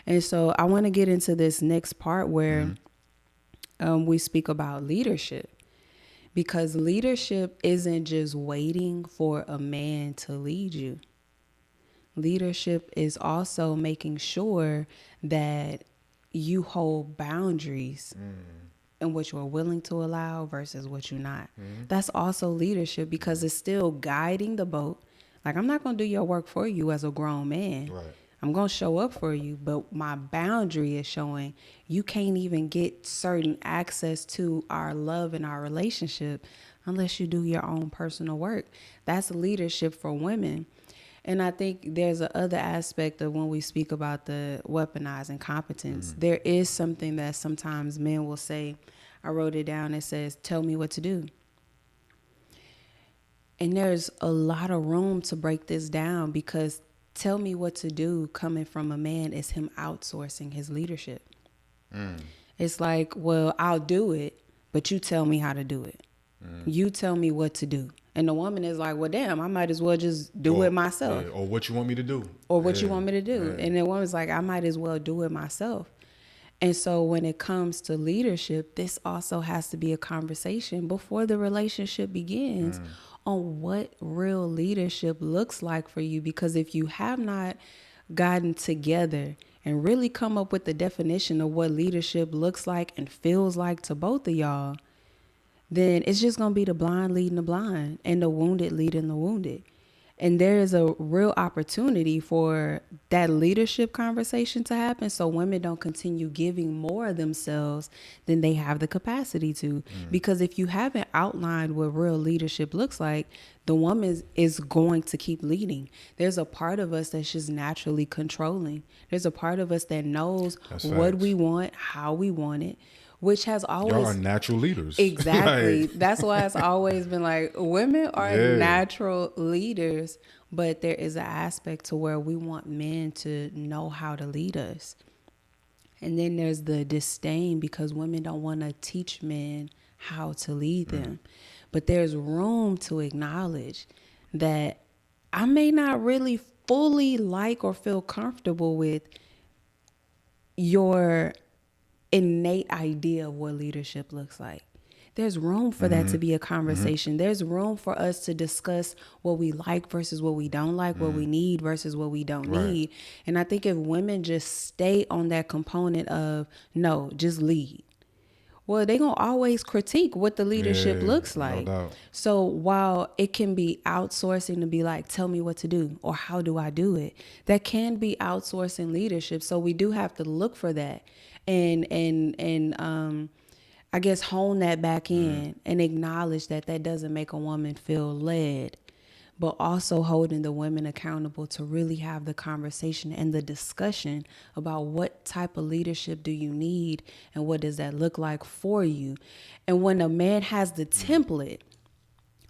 And so I want to get into this next part where we speak about leadership. Because leadership isn't just waiting for a man to lead you. Leadership is also making sure that you hold boundaries and what you're willing to allow versus what you're not. That's also leadership because it's still guiding the boat. Like, I'm not going to do your work for you as a grown man. Right. I'm going to show up for you, but my boundary is showing you can't even get certain access to our love and our relationship unless you do your own personal work. That's leadership for women. And I think there's a other aspect of when we speak about the weaponizing competence. There is something that sometimes men will say. I wrote it down. It says, tell me what to do. And there's a lot of room to break this down because tell me what to do coming from a man is him outsourcing his leadership. It's like, well, I'll do it, but you tell me how to do it. You tell me what to do. And the woman is like, well, damn, I might as well just do it myself. Yeah, or what you want me to do. Or what you want me to do. Yeah. And the woman's like, I might as well do it myself. And so when it comes to leadership, this also has to be a conversation before the relationship begins on what real leadership looks like for you. Because if you have not gotten together and really come up with the definition of what leadership looks like and feels like to both of y'all, then it's just going to be the blind leading the blind and the wounded leading the wounded. And there is a real opportunity for that leadership conversation to happen so women don't continue giving more of themselves than they have the capacity to. Because if you haven't outlined what real leadership looks like, the woman is going to keep leading. There's a part of us that's just naturally controlling. There's a part of us that knows what we want, how we want it. Which has always... Y'all are natural leaders. Exactly. That's why it's always been like, women are natural leaders, but there is an aspect to where we want men to know how to lead us. And then there's the disdain because women don't want to teach men how to lead them. But there's room to acknowledge that I may not really fully like or feel comfortable with your innate idea of what leadership looks like. There's room for that to be a conversation. There's room for us to discuss what we like versus what we don't like, what we need versus what we don't need. And I think if women just stay on that component of, no, just lead, well, they're going to always critique what the leadership looks like. No doubt. So while it can be outsourcing to be like, tell me what to do or how do I do it, that can be outsourcing leadership. So we do have to look for that. And I guess hone that back in and acknowledge that that doesn't make a woman feel led, but also holding the women accountable to really have the conversation and the discussion about what type of leadership do you need and what does that look like for you. And when a man has the template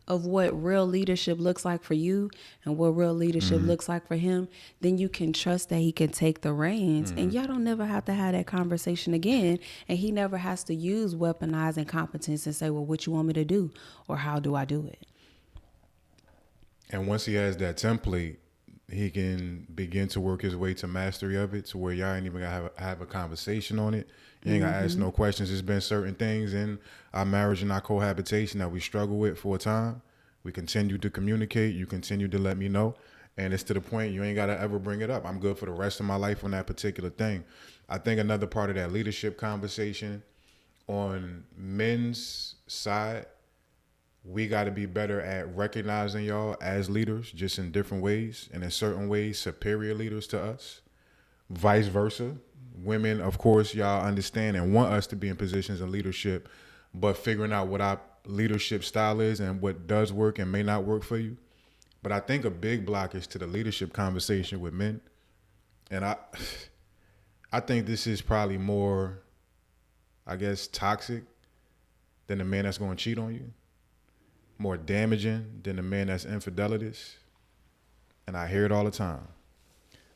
of what real leadership looks like for you and what real leadership looks like for him, then you can trust that he can take the reins and y'all don't never have to have that conversation again. And he never has to use weaponizing competence and say, well, what you want me to do or how do I do it? And once he has that template, he can begin to work his way to mastery of it to where y'all ain't even gonna have a conversation on it. You ain't gotta ask no questions. There's been certain things in our marriage and our cohabitation that we struggle with for a time. We continue to communicate. You continue to let me know. And it's to the point you ain't gotta ever bring it up. I'm good for the rest of my life on that particular thing. I think another part of that leadership conversation on men's side, we got to be better at recognizing y'all as leaders just in different ways and in certain ways superior leaders to us. Vice versa. Women, of course, y'all understand and want us to be in positions of leadership, but figuring out what our leadership style is and what does work and may not work for you. But I think a big blockage to the leadership conversation with men, and I think this is probably more, I guess, toxic than the man that's going to cheat on you. More damaging than the man that's infidelitous. And I hear it all the time.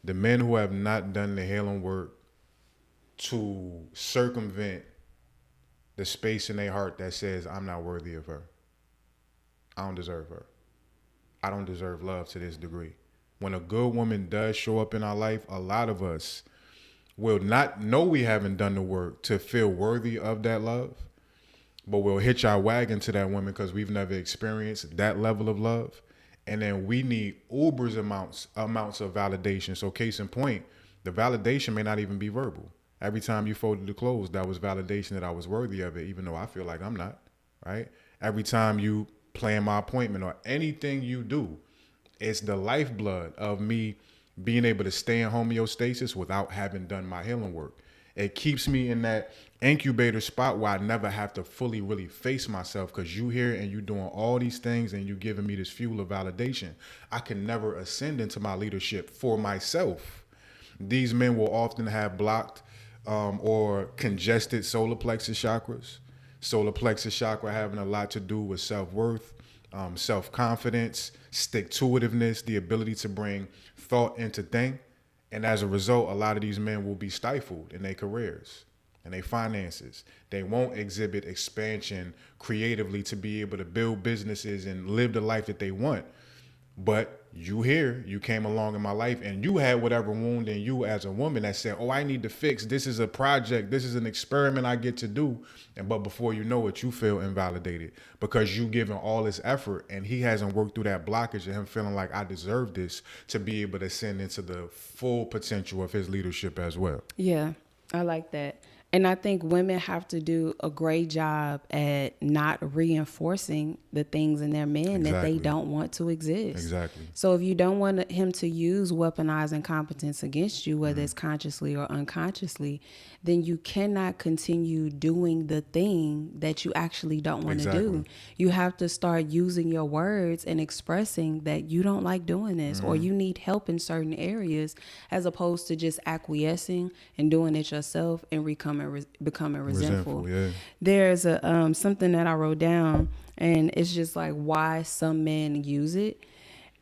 The men who have not done the healing work to circumvent the space in their heart that says, I'm not worthy of her. I don't deserve her. I don't deserve love to this degree. When a good woman does show up in our life, a lot of us will not know we haven't done the work to feel worthy of that love. but we'll hitch our wagon to that woman because we've never experienced that level of love. And then we need Uber's amounts of validation. So case in point, the validation may not even be verbal. Every time you folded the clothes, that was validation that I was worthy of it, even though I feel like I'm not, right? Every time you plan my appointment or anything you do, it's the lifeblood of me being able to stay in homeostasis without having done my healing work. It keeps me in that incubator spot where I never have to fully really face myself, because you here and you doing all these things and you giving me this fuel of validation. I can never ascend into my leadership for myself. These men will often have blocked or congested solar plexus chakras. Solar plexus chakra having a lot to do with self-worth, self-confidence, stick-to-itiveness, the ability to bring thought into thing. And as a result, a lot of these men will be stifled in their careers and their finances. They won't exhibit expansion creatively to be able to build businesses and live the life that they want. But you came along in my life and you had whatever wound in you as a woman that said, oh, I need to fix. This is a project. This is an experiment I get to do. But before you know it, you feel invalidated because you giving all this effort and he hasn't worked through that blockage of him feeling like I deserve this to be able to ascend into the full potential of his leadership as well. Yeah, I like that. And I think women have to do a great job at not reinforcing the things in their men that they don't want to exist. Exactly. So if you don't want him to use weaponized incompetence against you, whether it's consciously or unconsciously, then you cannot continue doing the thing that you actually don't want to do. You have to start using your words and expressing that you don't like doing this or you need help in certain areas, as opposed to just acquiescing and doing it yourself and becoming resentful. Yeah. There's a something that I wrote down, and it's just like why some men use it.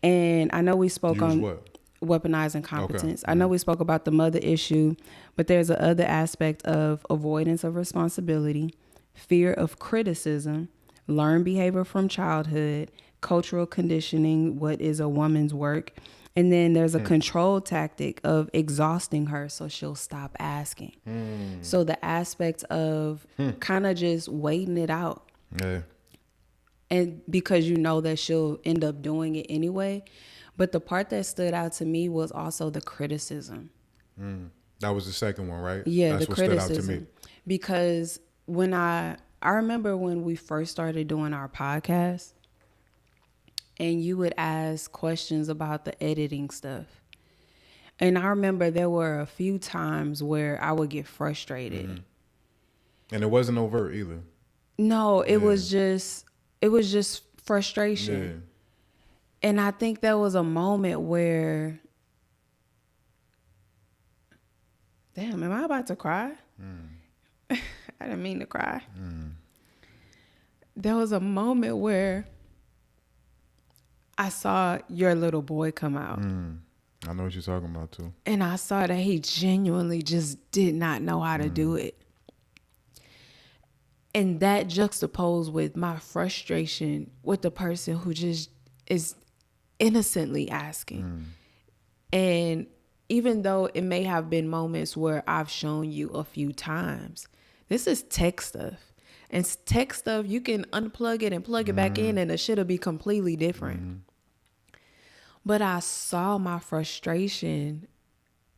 And I know we spoke on what? Weaponized incompetence. Okay. I know we spoke about the mother issue, but there's a other aspect of avoidance of responsibility, fear of criticism, learned behavior from childhood, cultural conditioning, what is a woman's work. And then there's a control tactic of exhausting her so she'll stop asking. So the aspect of kind of just waiting it out. Yeah. And because you know that she'll end up doing it anyway. But the part that stood out to me was also the criticism. That was the second one, right? Yeah, that's the what criticism. stood out to me. Because when I remember when we first started doing our podcast, and you would ask questions about the editing stuff. And I remember there were a few times where I would get frustrated. And it wasn't overt either. No, it was just frustration. Yeah. And I think there was a moment where, damn, am I about to cry? I didn't mean to cry. There was a moment where I saw your little boy come out. I know what you're talking about too. And I saw that he genuinely just did not know how to do it. And that juxtaposed with my frustration with the person who just is innocently asking. And even though it may have been moments where I've shown you a few times, this is tech stuff. And tech stuff, you can unplug it and plug it back in and the shit'll be completely different. But I saw my frustration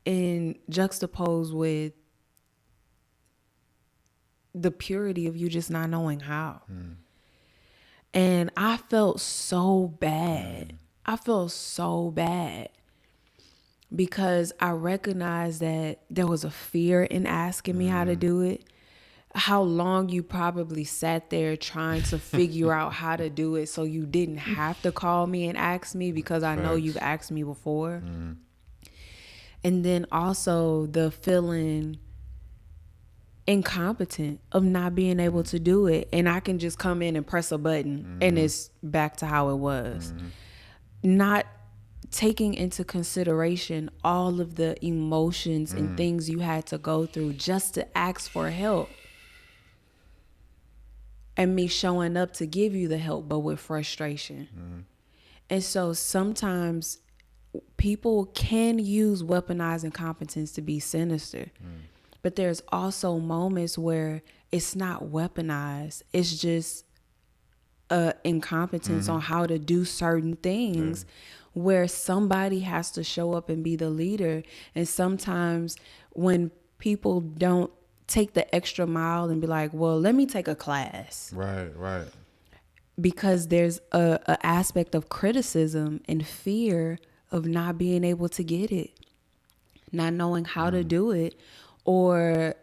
in juxtaposed with the purity of you just not knowing how. And I felt so bad. I felt so bad because I recognized that there was a fear in asking me how to do it. How long you probably sat there trying to figure out how to do it so you didn't have to call me and ask me, because I know you've asked me before. And then also the feeling incompetent of not being able to do it. And I can just come in and press a button and it's back to how it was. Not taking into consideration all of the emotions and things you had to go through just to ask for help. And me showing up to give you the help, but with frustration. And so sometimes people can use weaponized incompetence to be sinister. But there's also moments where it's not weaponized. It's just incompetence on how to do certain things, where somebody has to show up and be the leader. And sometimes when people don't take the extra mile and be like, well, let me take a class, Right. because there's a aspect of criticism and fear of not being able to get it, not knowing how to do it, or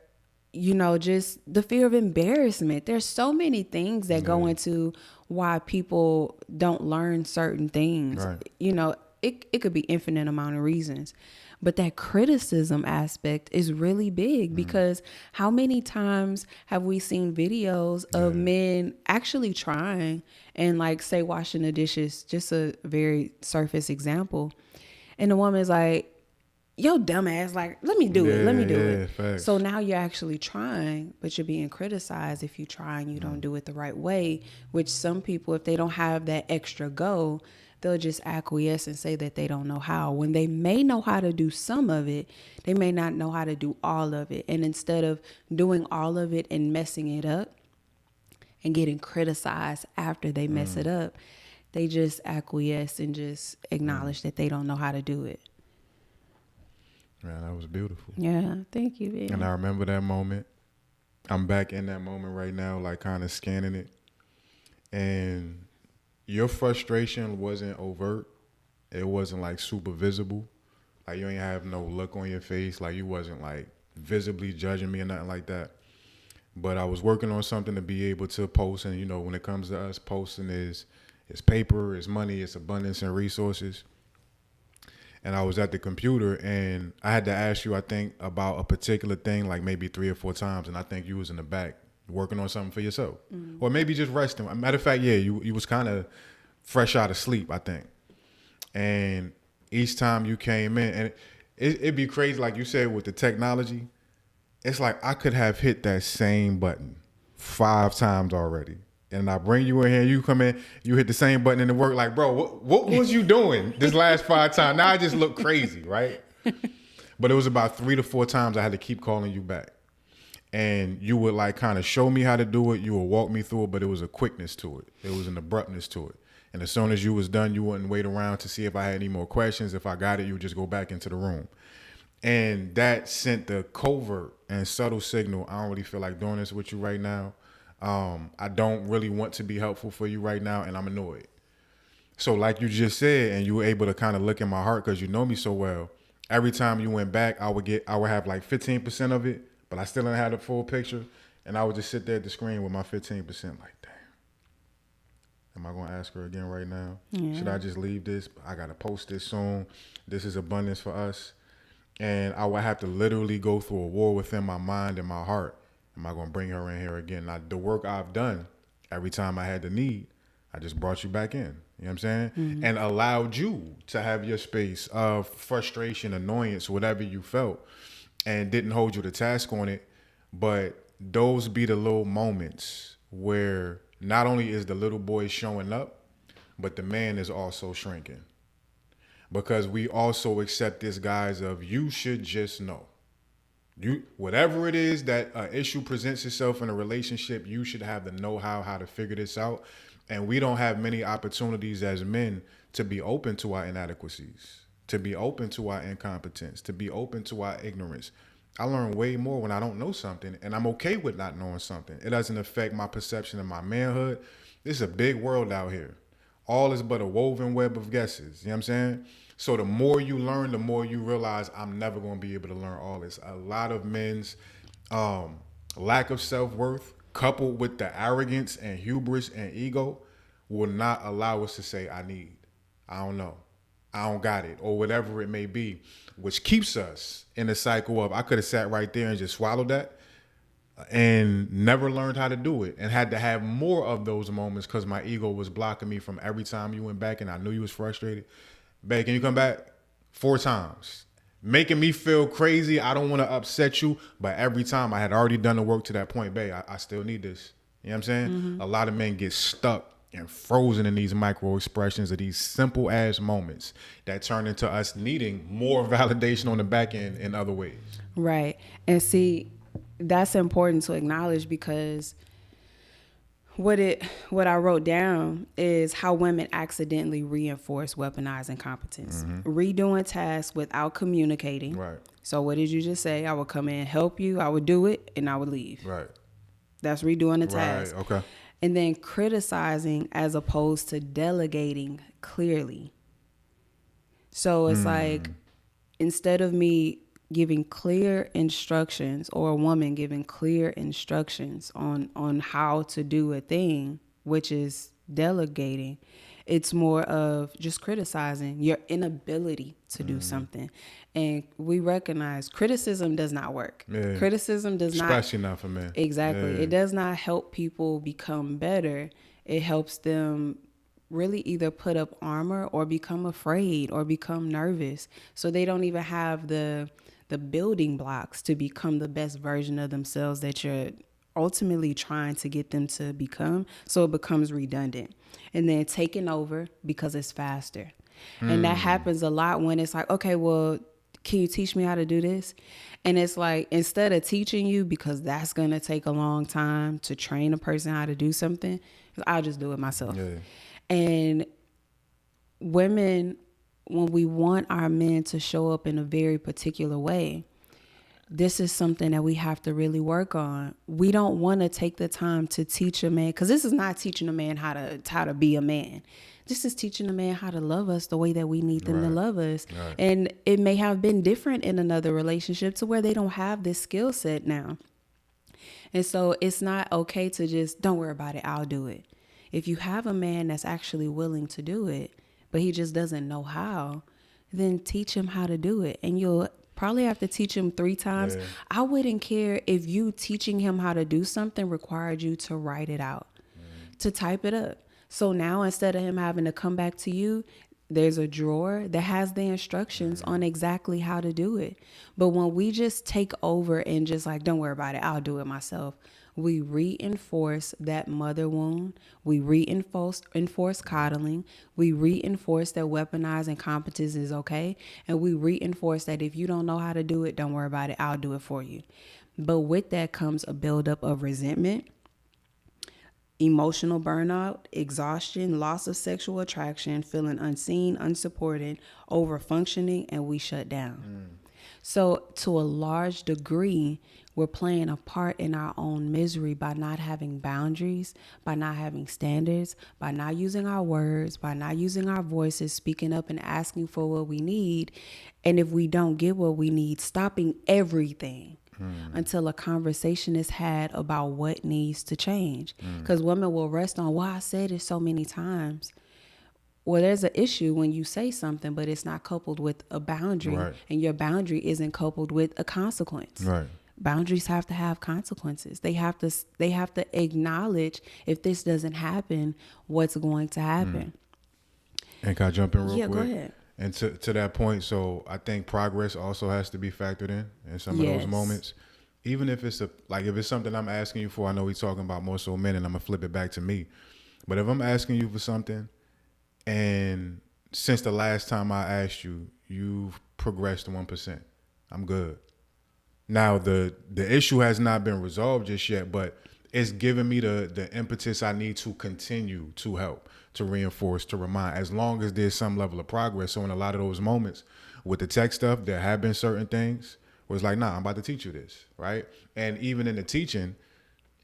just the fear of embarrassment. There's so many things that go into why people don't learn certain things. Right. It could be infinite amount of reasons, but that criticism aspect is really big, because how many times have we seen videos of men actually trying and, like, say, washing the dishes, just a very surface example, and the woman is like, yo, dumbass, like, let me do it. Facts. So now you're actually trying, but you're being criticized if you try and you don't do it the right way, which some people, if they don't have that extra go, they'll just acquiesce and say that they don't know how, when they may know how to do some of it. They may not know how to do all of it. And instead of doing all of it and messing it up and getting criticized after they mess it up, they just acquiesce and just acknowledge that they don't know how to do it. Man, that was beautiful. Yeah, thank you, baby. And I remember that moment. I'm back in that moment right now, like kind of scanning it. And your frustration wasn't overt. It wasn't like super visible. Like you ain't have no look on your face. Like you wasn't like visibly judging me or nothing like that. But I was working on something to be able to post. And, when it comes to us, posting is paper, it's money, it's abundance and resources. And I was at the computer and I had to ask you, I think, about a particular thing like maybe 3 or 4 times. And I think you was in the back working on something for yourself. Or maybe just resting. Matter of fact, yeah, you was kind of fresh out of sleep, I think. And each time you came in, and it'd be crazy, like you said, with the technology, it's like I could have hit that same button 5 times already. And I bring you in here, you come in, you hit the same button and it work. Like, bro, what was you doing this last 5 times? Now I just look crazy, right? But it was about 3 to 4 times I had to keep calling you back. And you would like kind of show me how to do it. You would walk me through it, but it was a quickness to it. It was an abruptness to it. And as soon as you was done, you wouldn't wait around to see if I had any more questions. If I got it, you would just go back into the room. And that sent the covert and subtle signal, I don't really feel like doing this with you right now. I don't really want to be helpful for you right now, and I'm annoyed. So like you just said, and you were able to kind of look in my heart because you know me so well, every time you went back, I would have like 15% of it, but I still didn't have the full picture. And I would just sit there at the screen with my 15% like, damn, am I going to ask her again right now? Yeah. Should I just leave this? I got to post this soon. This is abundance for us. And I would have to literally go through a war within my mind and my heart. Am I going to bring her in here again? Now, the work I've done, every time I had the need, I just brought you back in. You know what I'm saying? Mm-hmm. And allowed you to have your space of frustration, annoyance, whatever you felt, and didn't hold you to task on it. But those be the little moments where not only is the little boy showing up, but the man is also shrinking. Because we also accept this guise of you should just know. Whatever it is that issue presents itself in a relationship, you should have the know-how to figure this out. And we don't have many opportunities as men to be open to our inadequacies, to be open to our incompetence, to be open to our ignorance. I learn way more when I don't know something, and I'm okay with not knowing something. It doesn't affect my perception of my manhood. This is a big world out here. All is but a woven web of guesses. You know what I'm saying? So the more you learn, the more you realize I'm never going to be able to learn all this. A lot of men's lack of self-worth, coupled with the arrogance and hubris and ego, will not allow us to say, I don't know, I don't got it, or whatever it may be, which keeps us in a cycle of I could have sat right there and just swallowed that and never learned how to do it, and had to have more of those moments because my ego was blocking me from every time you went back and I knew you was frustrated. Babe, can you come back 4 times? Making me feel crazy. I don't want to upset you, but every time I had already done the work to that point, babe, I still need this. You know what I'm saying? Mm-hmm. A lot of men get stuck and frozen in these micro expressions of these simple ass moments that turn into us needing more validation on the back end in other ways. Right. And see, that's important to acknowledge, because what I wrote down is how women accidentally reinforce weaponized incompetence. Redoing tasks without communicating. Right. So what did you just say? I would come in, help you, I would do it, and I would leave. Right. That's redoing the Right. task. Okay. And then criticizing as opposed to delegating clearly. So it's like, instead of me giving clear instructions, or a woman giving clear instructions on how to do a thing, which is delegating, it's more of just criticizing your inability to do something. And we recognize criticism does not work. Yeah. Criticism does Especially not for men. Exactly. Yeah. It does not help people become better. It helps them really either put up armor or become afraid or become nervous. So they don't even have the building blocks to become the best version of themselves that you're ultimately trying to get them to become. So it becomes redundant. And then taking over because it's faster. And that happens a lot when it's like, okay, well, can you teach me how to do this? And it's like, instead of teaching you, because that's going to take a long time to train a person how to do something, I'll just do it myself. Yeah. And women, when we want our men to show up in a very particular way, this is something that we have to really work on. We don't want to take the time to teach a man, because this is not teaching a man how to be a man. This is teaching a man how to love us the way that we need them to love us. Right. And it may have been different in another relationship to where they don't have this skill set now. And so it's not okay to just, don't worry about it, I'll do it. If you have a man that's actually willing to do it, but he just doesn't know how, then teach him how to do it. And you'll probably have to teach him 3 times. Yeah. I wouldn't care if you teaching him how to do something required you to write it out, to type it up. So now, instead of him having to come back to you, there's a drawer that has the instructions on exactly how to do it. But when we just take over and just like, don't worry about it, I'll do it myself, we reinforce that mother wound. We reinforce coddling. We reinforce that weaponized incompetence is okay. And we reinforce that if you don't know how to do it, don't worry about it, I'll do it for you. But with that comes a buildup of resentment, emotional burnout, exhaustion, loss of sexual attraction, feeling unseen, unsupported, over-functioning, and we shut down. So to a large degree, we're playing a part in our own misery by not having boundaries, by not having standards, by not using our words, by not using our voices, speaking up and asking for what we need. And if we don't get what we need, stopping everything until a conversation is had about what needs to change. Because women will rest on, well, I said it so many times. Well, there's an issue when you say something, but it's not coupled with a boundary. Right. And your boundary isn't coupled with a consequence. Right. Boundaries have to have consequences. They have to acknowledge, if this doesn't happen, what's going to happen. And can I jump in real quick? Yeah, go ahead. And to that point, so I think progress also has to be factored in some of those Yes. moments. Even if it's if it's something I'm asking you for, I know we're talking about more so men, and I'm gonna flip it back to me. But if I'm asking you for something, and since the last time I asked you, you've progressed 1%, I'm good. Now the issue has not been resolved just yet, but it's giving me the impetus I need to continue to help, to reinforce, to remind, as long as there's some level of progress. So in a lot of those moments with the tech stuff, there have been certain things where it's like, nah, I'm about to teach you this, right? And even in the teaching,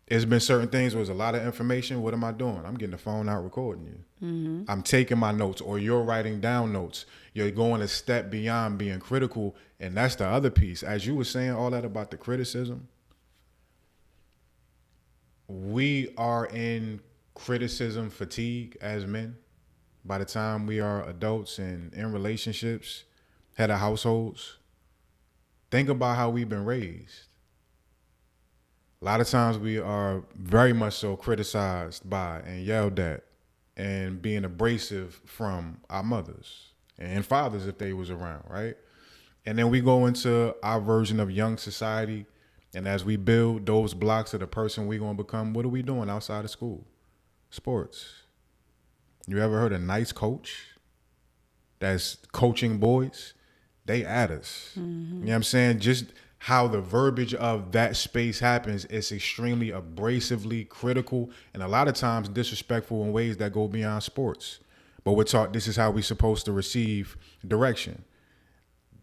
there's been certain things where there's a lot of information. What am I doing? I'm getting the phone out, recording you. I'm taking my notes, or you're writing down notes. You're going a step beyond being critical. And that's the other piece. As you were saying all that about the criticism, we are in criticism fatigue as men. By the time we are adults and in relationships, head of households, think about how we've been raised. A lot of times we are very much so criticized by and yelled at and being abrasive from our mothers and fathers if they was around, right? And then we go into our version of young society, and as we build those blocks of the person we're going to become, what are we doing outside of school? Sports. You ever heard a nice coach that's coaching boys? They at us. You know what I'm saying? Just how the verbiage of that space happens is extremely abrasively critical and a lot of times disrespectful in ways that go beyond sports. But we're taught this is how we're supposed to receive direction.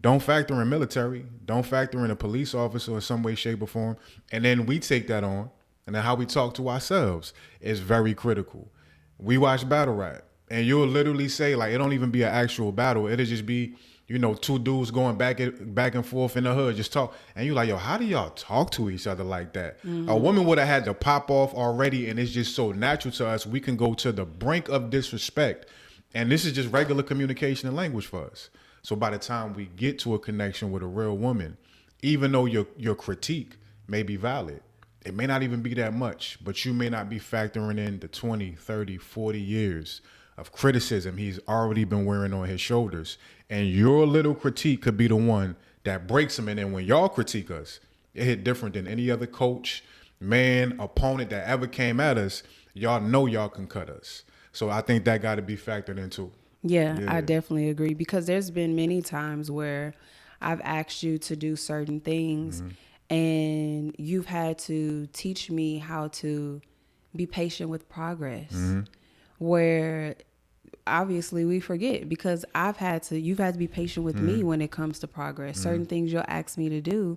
Don't factor in military. Don't factor in a police officer in some way, shape, or form. And then we take that on. And then how we talk to ourselves is very critical. We watch battle rap. And you'll literally say, like, it don't even be an actual battle. It'll just be, you know, two dudes going back and forth in the hood, just talk. And you're like, yo, how do y'all talk to each other like that? Mm-hmm. A woman would have had to pop off already. And it's just so natural to us. We can go to the brink of disrespect. And this is just regular communication and language for us. So by the time we get to a connection with a real woman, even though your critique may be valid, it may not even be that much, but you may not be factoring in the 20, 30, 40 years of criticism he's already been wearing on his shoulders. And your little critique could be the one that breaks him. And then when y'all critique us, it hit different than any other coach, man, opponent that ever came at us. Y'all know y'all can cut us. So I think that got to be factored in too. Yeah, I definitely agree because there's been many times where I've asked you to do certain things and you've had to teach me how to be patient with progress where obviously we forget because you've had to be patient with me when it comes to progress. Certain things you'll ask me to do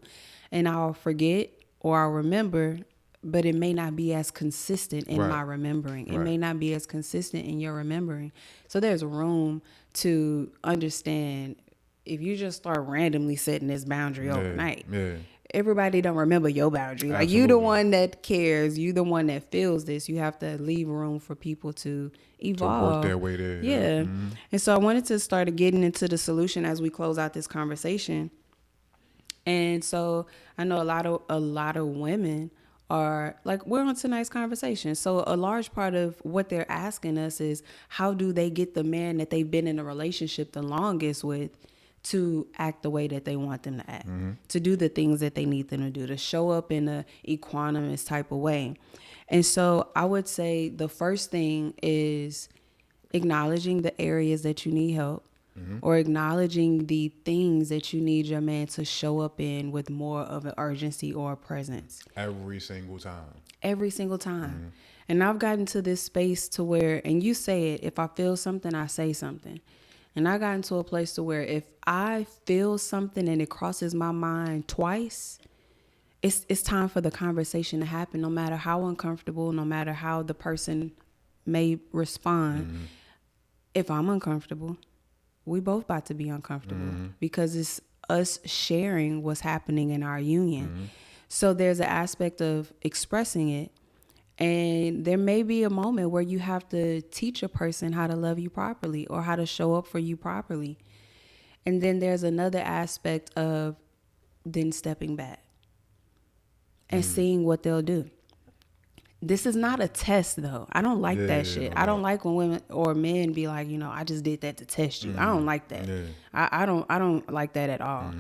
and I'll forget or I'll remember, but it may not be as consistent in my remembering. It may not be as consistent in your remembering. So there's room to understand if you just start randomly setting this boundary overnight. Everybody don't remember your boundary. Like you the one that cares. You the one that feels this. You have to leave room for people to evolve. To work their way there. Yeah. And so I wanted to start getting into the solution as we close out this conversation. And so I know a lot of women are like, we're on tonight's conversation. So a large part of what they're asking us is how do they get the man that they've been in a relationship the longest with to act the way that they want them to act, to do the things that they need them to do, to show up in a equanimous type of way. And so I would say the first thing is acknowledging the areas that you need help or acknowledging the things that you need your man to show up in with more of an urgency or a presence. Every single time. Every single time. And I've gotten to this space to where, and you say it, if I feel something, I say something. And I got into a place to where if I feel something and it crosses my mind twice, it's time for the conversation to happen, no matter how uncomfortable, no matter how the person may respond. If I'm uncomfortable, we both about to be uncomfortable because it's us sharing what's happening in our union. So there's an aspect of expressing it. And there may be a moment where you have to teach a person how to love you properly or how to show up for you properly. And then there's another aspect of then stepping back and seeing what they'll do. This is not a test, though. I don't like that shit. I don't like when women or men be like, you know, I just did that to test you. I don't like that. I don't like that at all.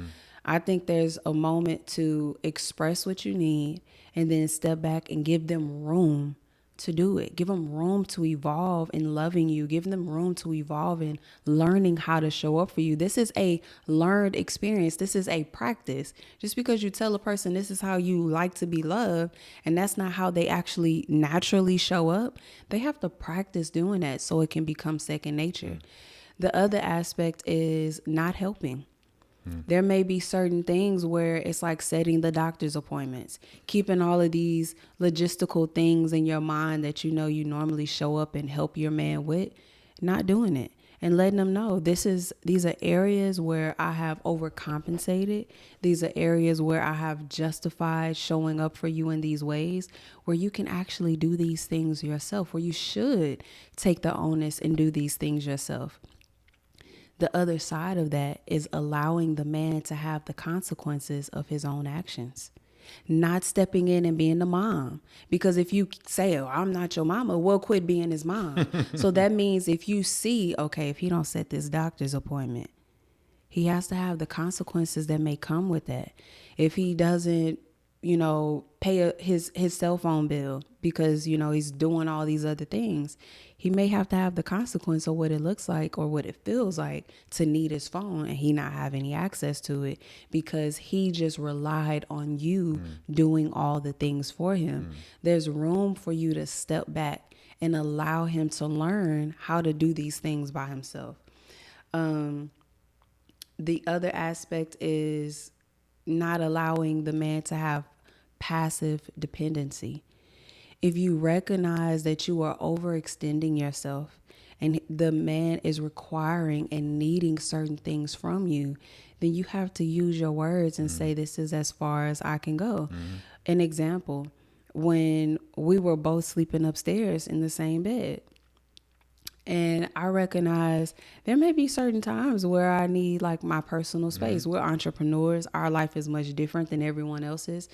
I think there's a moment to express what you need and then step back and give them room to do it. Give them room to evolve in loving you. Give them room to evolve in learning how to show up for you. This is a learned experience. This is a practice. Just because you tell a person this is how you like to be loved and that's not how they actually naturally show up, they have to practice doing that so it can become second nature. The other aspect is not helping. There may be certain things where it's like setting the doctor's appointments, keeping all of these logistical things in your mind that you know you normally show up and help your man with, not doing it and letting them know these are areas where I have overcompensated. These are areas where I have justified showing up for you in these ways where you can actually do these things yourself, where you should take the onus and do these things yourself. The other side of that is allowing the man to have the consequences of his own actions, not stepping in and being the mom. Because if you say, oh, I'm not your mama, well, quit being his mom. So that means if you see, okay, if he don't set this doctor's appointment, he has to have the consequences that may come with that. If he doesn't pay his cell phone bill because, he's doing all these other things. He may have to have the consequence of what it looks like or what it feels like to need his phone and he not have any access to it because he just relied on you doing all the things for him. There's room for you to step back and allow him to learn how to do these things by himself. The other aspect is not allowing the man to have passive dependency. If you recognize that you are overextending yourself and the man is requiring and needing certain things from you, then you have to use your words and say, this is as far as I can go. An example, when we were both sleeping upstairs in the same bed, and I recognize there may be certain times where I need like my personal space. We're entrepreneurs. Our life is much different than everyone else's.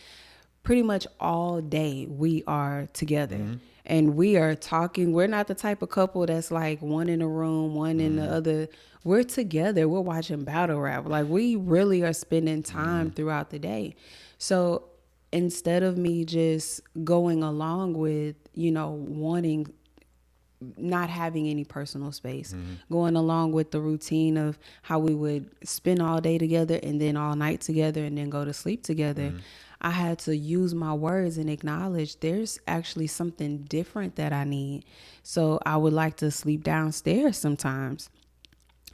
Pretty much all day we are together and we are talking. We're not the type of couple that's like one in a room, one in the other. We're together. We're watching battle rap. Like we really are spending time throughout the day. So instead of me just going along with, wanting not having any personal space, going along with the routine of how we would spend all day together and then all night together and then go to sleep together. I had to use my words and acknowledge there's actually something different that I need. So I would like to sleep downstairs sometimes.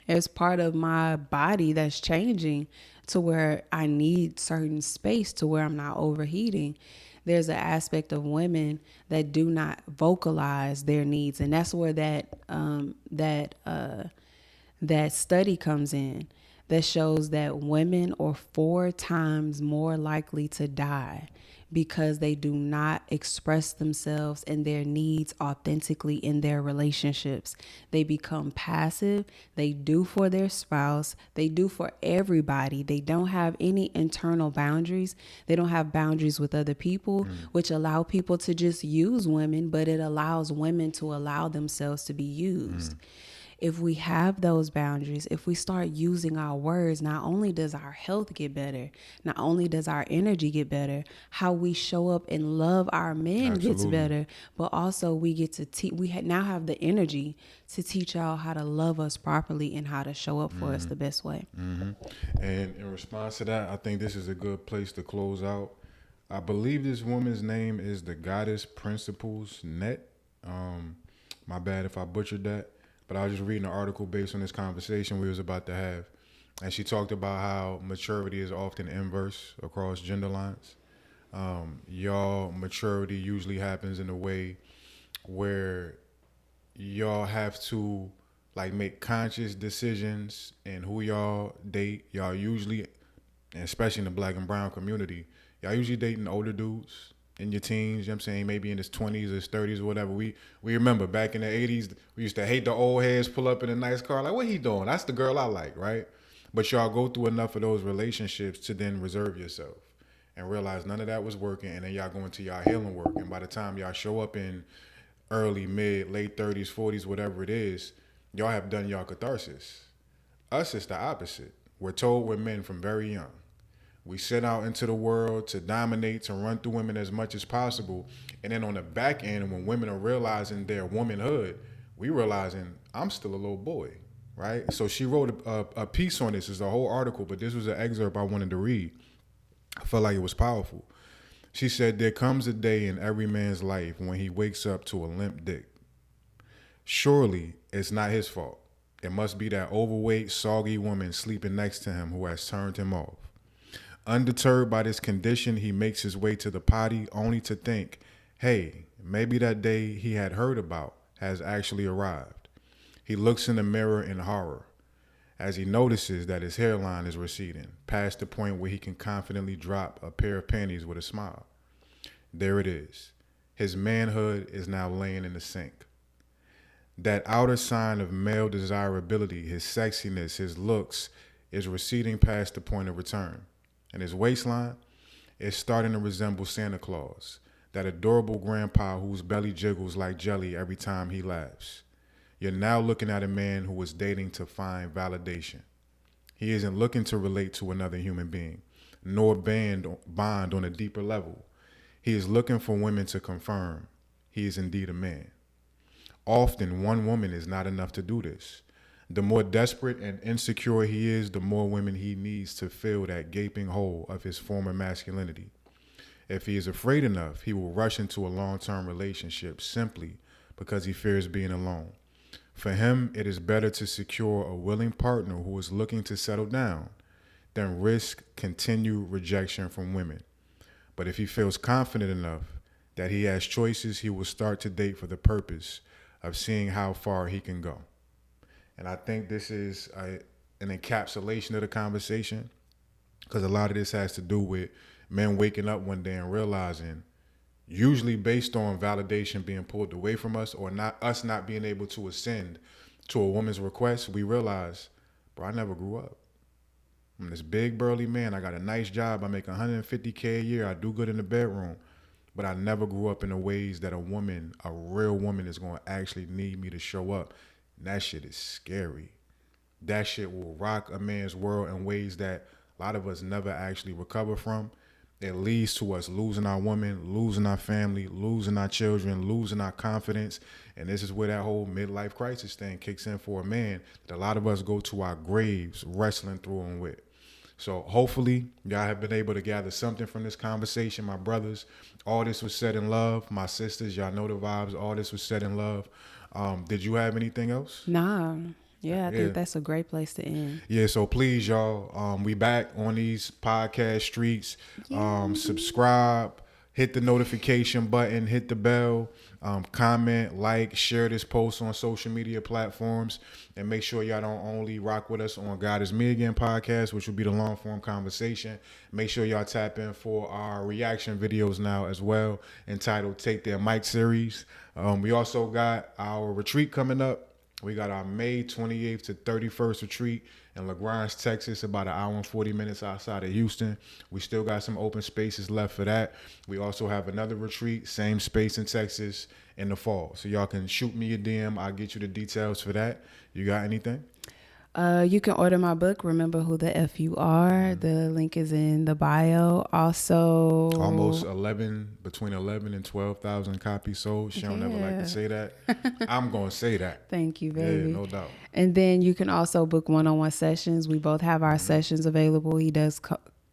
As part of my body that's changing to where I need certain space to where I'm not overheating. There's an aspect of women that do not vocalize their needs, and that's where that study comes in that shows that women are 4 times more likely to die because they do not express themselves and their needs authentically in their relationships. They become passive. They do for their spouse. They do for everybody. They don't have any internal boundaries. They don't have boundaries with other people, which allow people to just use women, but it allows women to allow themselves to be used. If we have those boundaries, if we start using our words, not only does our health get better, not only does our energy get better, how we show up and love our men gets better, but also we get to now have the energy to teach y'all how to love us properly and how to show up for us the best way. And in response to that, I think this is a good place to close out. I believe this woman's name is the Goddess Principles Net. My bad if I butchered that. But I was just reading an article based on this conversation we was about to have. And she talked about how maturity is often inverse across gender lines. Y'all maturity usually happens in a way where y'all have to like make conscious decisions in who y'all date. Y'all usually, and especially in the black and brown community, y'all usually dating older dudes in your teens, you know what I'm saying, maybe in his 20s, his 30s, or whatever. We remember back in the 80s, we used to hate the old heads pull up in a nice car. Like, what he doing? That's the girl I like, right? But y'all go through enough of those relationships to then reserve yourself and realize none of that was working. And then y'all go into y'all healing work. And by the time y'all show up in early, mid, late 30s, 40s, whatever it is, y'all have done y'all catharsis. Us, it's the opposite. We're told we're men from very young. We set out into the world to dominate, to run through women as much as possible. And then on the back end, when women are realizing their womanhood, we realizing I'm still a little boy, right? So she wrote a piece on this. It's a whole article, but this was an excerpt I wanted to read. I felt like it was powerful. She said, there comes a day in every man's life when he wakes up to a limp dick. Surely it's not his fault. It must be that overweight, soggy woman sleeping next to him who has turned him off. Undeterred by this condition, he makes his way to the potty only to think, hey, maybe that day he had heard about has actually arrived. He looks in the mirror in horror as he notices that his hairline is receding past the point where he can confidently drop a pair of panties with a smile. There it is. His manhood is now laying in the sink. That outer sign of male desirability, his sexiness, his looks, is receding past the point of return. And his waistline is starting to resemble Santa Claus, that adorable grandpa whose belly jiggles like jelly every time he laughs. You're now looking at a man who is dating to find validation. He isn't looking to relate to another human being. nor bond on a deeper level. He is looking for women to confirm he is indeed a man. Often, one woman is not enough to do this. The more desperate and insecure he is, the more women he needs to fill that gaping hole of his former masculinity. If he is afraid enough, he will rush into a long-term relationship simply because he fears being alone. For him, it is better to secure a willing partner who is looking to settle down than risk continued rejection from women. But if he feels confident enough that he has choices, he will start to date for the purpose of seeing how far he can go. And I think this is an encapsulation of the conversation, because a lot of this has to do with men waking up one day and realizing, usually based on validation being pulled away from us, or not being able to ascend to a woman's request, we realize, bro, I never grew up. I'm this big burly man. I got a nice job. I make $150K a year. I do good in the bedroom. But I never grew up in the ways that a real woman, is going to actually need me to show up. And that shit is scary. That shit will rock a man's world in ways that a lot of us never actually recover from. It leads to us losing our woman, losing our family, losing our children, losing our confidence. And this is where that whole midlife crisis thing kicks in for a man, that a lot of us go to our graves wrestling through and with. So hopefully y'all have been able to gather something from this conversation. My brothers, all this was said in love. My sisters, y'all know the vibes. All this was said in love. Did you have anything else? Nah. Yeah, I think that's a great place to end. Yeah, so please, y'all, we back on these podcast streets. Subscribe, hit the notification button, hit the bell, comment, like, share this post on social media platforms, and make sure y'all don't only rock with us on God Is Me Again podcast, which will be the long form conversation. Make sure y'all tap in for our reaction videos now as well, entitled Take Their Mic series. We also got our retreat coming up. We got our May 28th to 31st retreat in LaGrange, Texas, about an hour and 40 minutes outside of Houston. We still got some open spaces left for that. We also have another retreat, same space in Texas, in the fall. So y'all can shoot me a DM. I'll get you the details for that. You got anything? You can order my book, Remember Who the F You Are. The link is in the bio. Also, almost between 11 and 12,000 copies sold. She don't ever like to say that. I'm going to say that. Thank you, baby. Yeah, no doubt. And then you can also book one-on-one sessions. We both have our sessions available. He does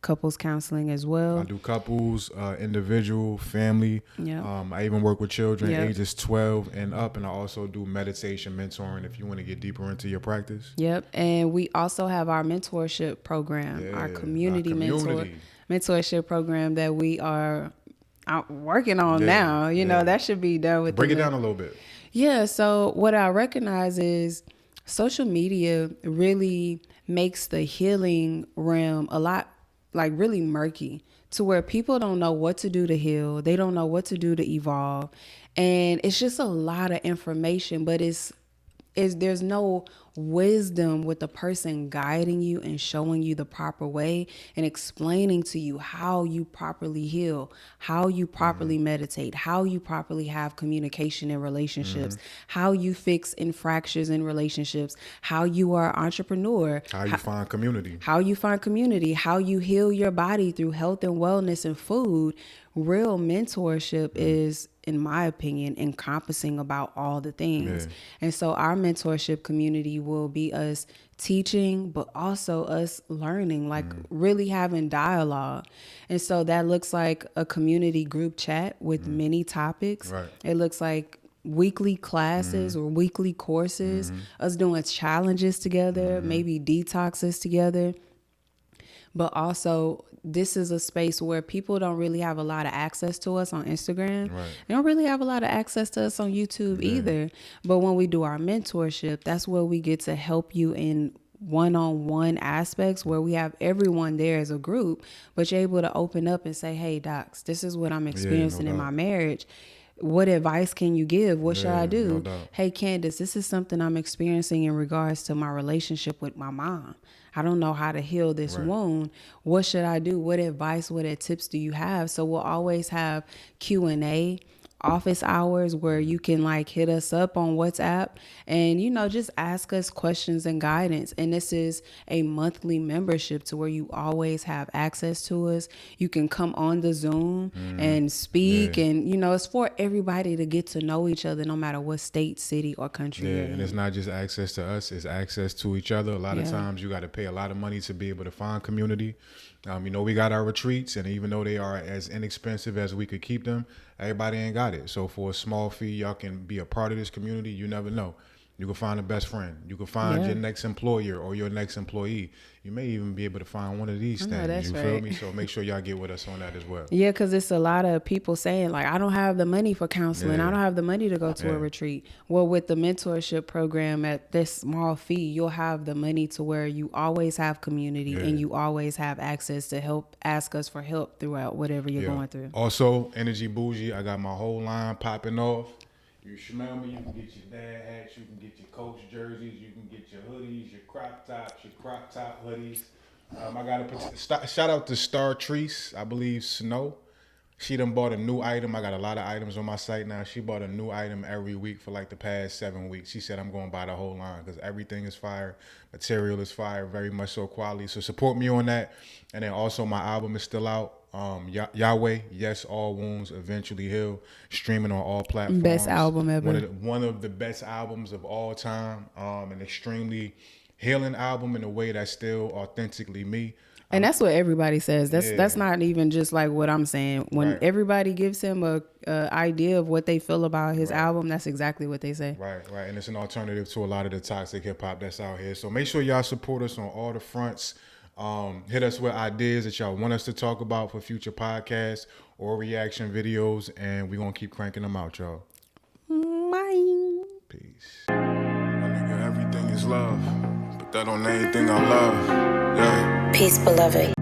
couples counseling as well. I do couples, individual, family. Yeah. I even work with children ages 12 and up, and I also do meditation mentoring if you want to get deeper into your practice. Yep. And we also have our mentorship program, our community mentorship program that we are out working on now. You know, that should be done with. Break it down a little bit. Yeah. So what I recognize is social media really makes the healing realm a lot really murky, to where people don't know what to do to heal. They don't know what to do to evolve. And it's just a lot of information, but there's no wisdom with the person guiding you and showing you the proper way and explaining to you how you properly heal, how you properly meditate, how you properly have communication in relationships, how you fix fractures in relationships, how you are an entrepreneur, how you find community, how you heal your body through health and wellness and food. Real mentorship is, in my opinion, encompassing about all the things. Yeah. And so our mentorship community will be us teaching, but also us learning, really having dialogue. And so that looks like a community group chat with many topics. Right. It looks like weekly classes or weekly courses, us doing challenges together, maybe detoxes together. But also, this is a space where people don't really have a lot of access to us on Instagram. Right. They don't really have a lot of access to us on YouTube either. But when we do our mentorship, that's where we get to help you in one-on-one aspects, where we have everyone there as a group, but you're able to open up and say, hey, docs, this is what I'm experiencing in my marriage. What advice can you give? What should I do? No, hey, Candyss, this is something I'm experiencing in regards to my relationship with my mom. I don't know how to heal this wound. What should I do? What advice, what tips do you have? So we'll always have Q&A office hours where you can like hit us up on WhatsApp and, you know, just ask us questions and guidance. And this is a monthly membership to where you always have access to us. You can come on the Zoom and speak, and, you know, it's for everybody to get to know each other no matter what state, city, or country you're in. And it's not just access to us, it's access to each other. A lot of times you got to pay a lot of money to be able to find community. You know, we got our retreats, and even though they are as inexpensive as we could keep them, everybody ain't got it. So for a small fee, y'all can be a part of this community. You never know. You can find a best friend. You can find your next employer or your next employee. You may even be able to find one of these things. You feel me? So make sure y'all get with us on that as well. Yeah, because it's a lot of people saying, like, I don't have the money for counseling. I don't have the money to go to a retreat. Well, with the mentorship program at this small fee, you'll have the money to where you always have community and you always have access to help, ask us for help throughout whatever you're going through. Also, Energy Bougie, I got my whole line popping off. You smell me, you can get your dad hats, you can get your Coach jerseys, you can get your hoodies, your crop top hoodies. I got shout out to Star Treese, I believe Snow. She done bought a new item. I got a lot of items on my site now. She bought a new item every week for like the past 7 weeks. She said I'm going to buy the whole line because everything is fire. Material is fire, very much so quality. So support me on that. And then also my album is still out. Yahweh, Yes, All Wounds Eventually Heal, streaming on all platforms. Best album ever. One of the best albums of all time. An extremely healing album in a way that's still authentically me. And that's what everybody says. That's not even just like what I'm saying. When everybody gives him a idea of what they feel about his album, that's exactly what they say. Right. And it's an alternative to a lot of the toxic hip hop that's out here. So make sure y'all support us on all the fronts. Hit us with ideas that y'all want us to talk about for future podcasts or reaction videos, and we're going to keep cranking them out, y'all. Bye. Peace. My nigga, everything is love, but that on anything I love. Yeah. Peace, beloved.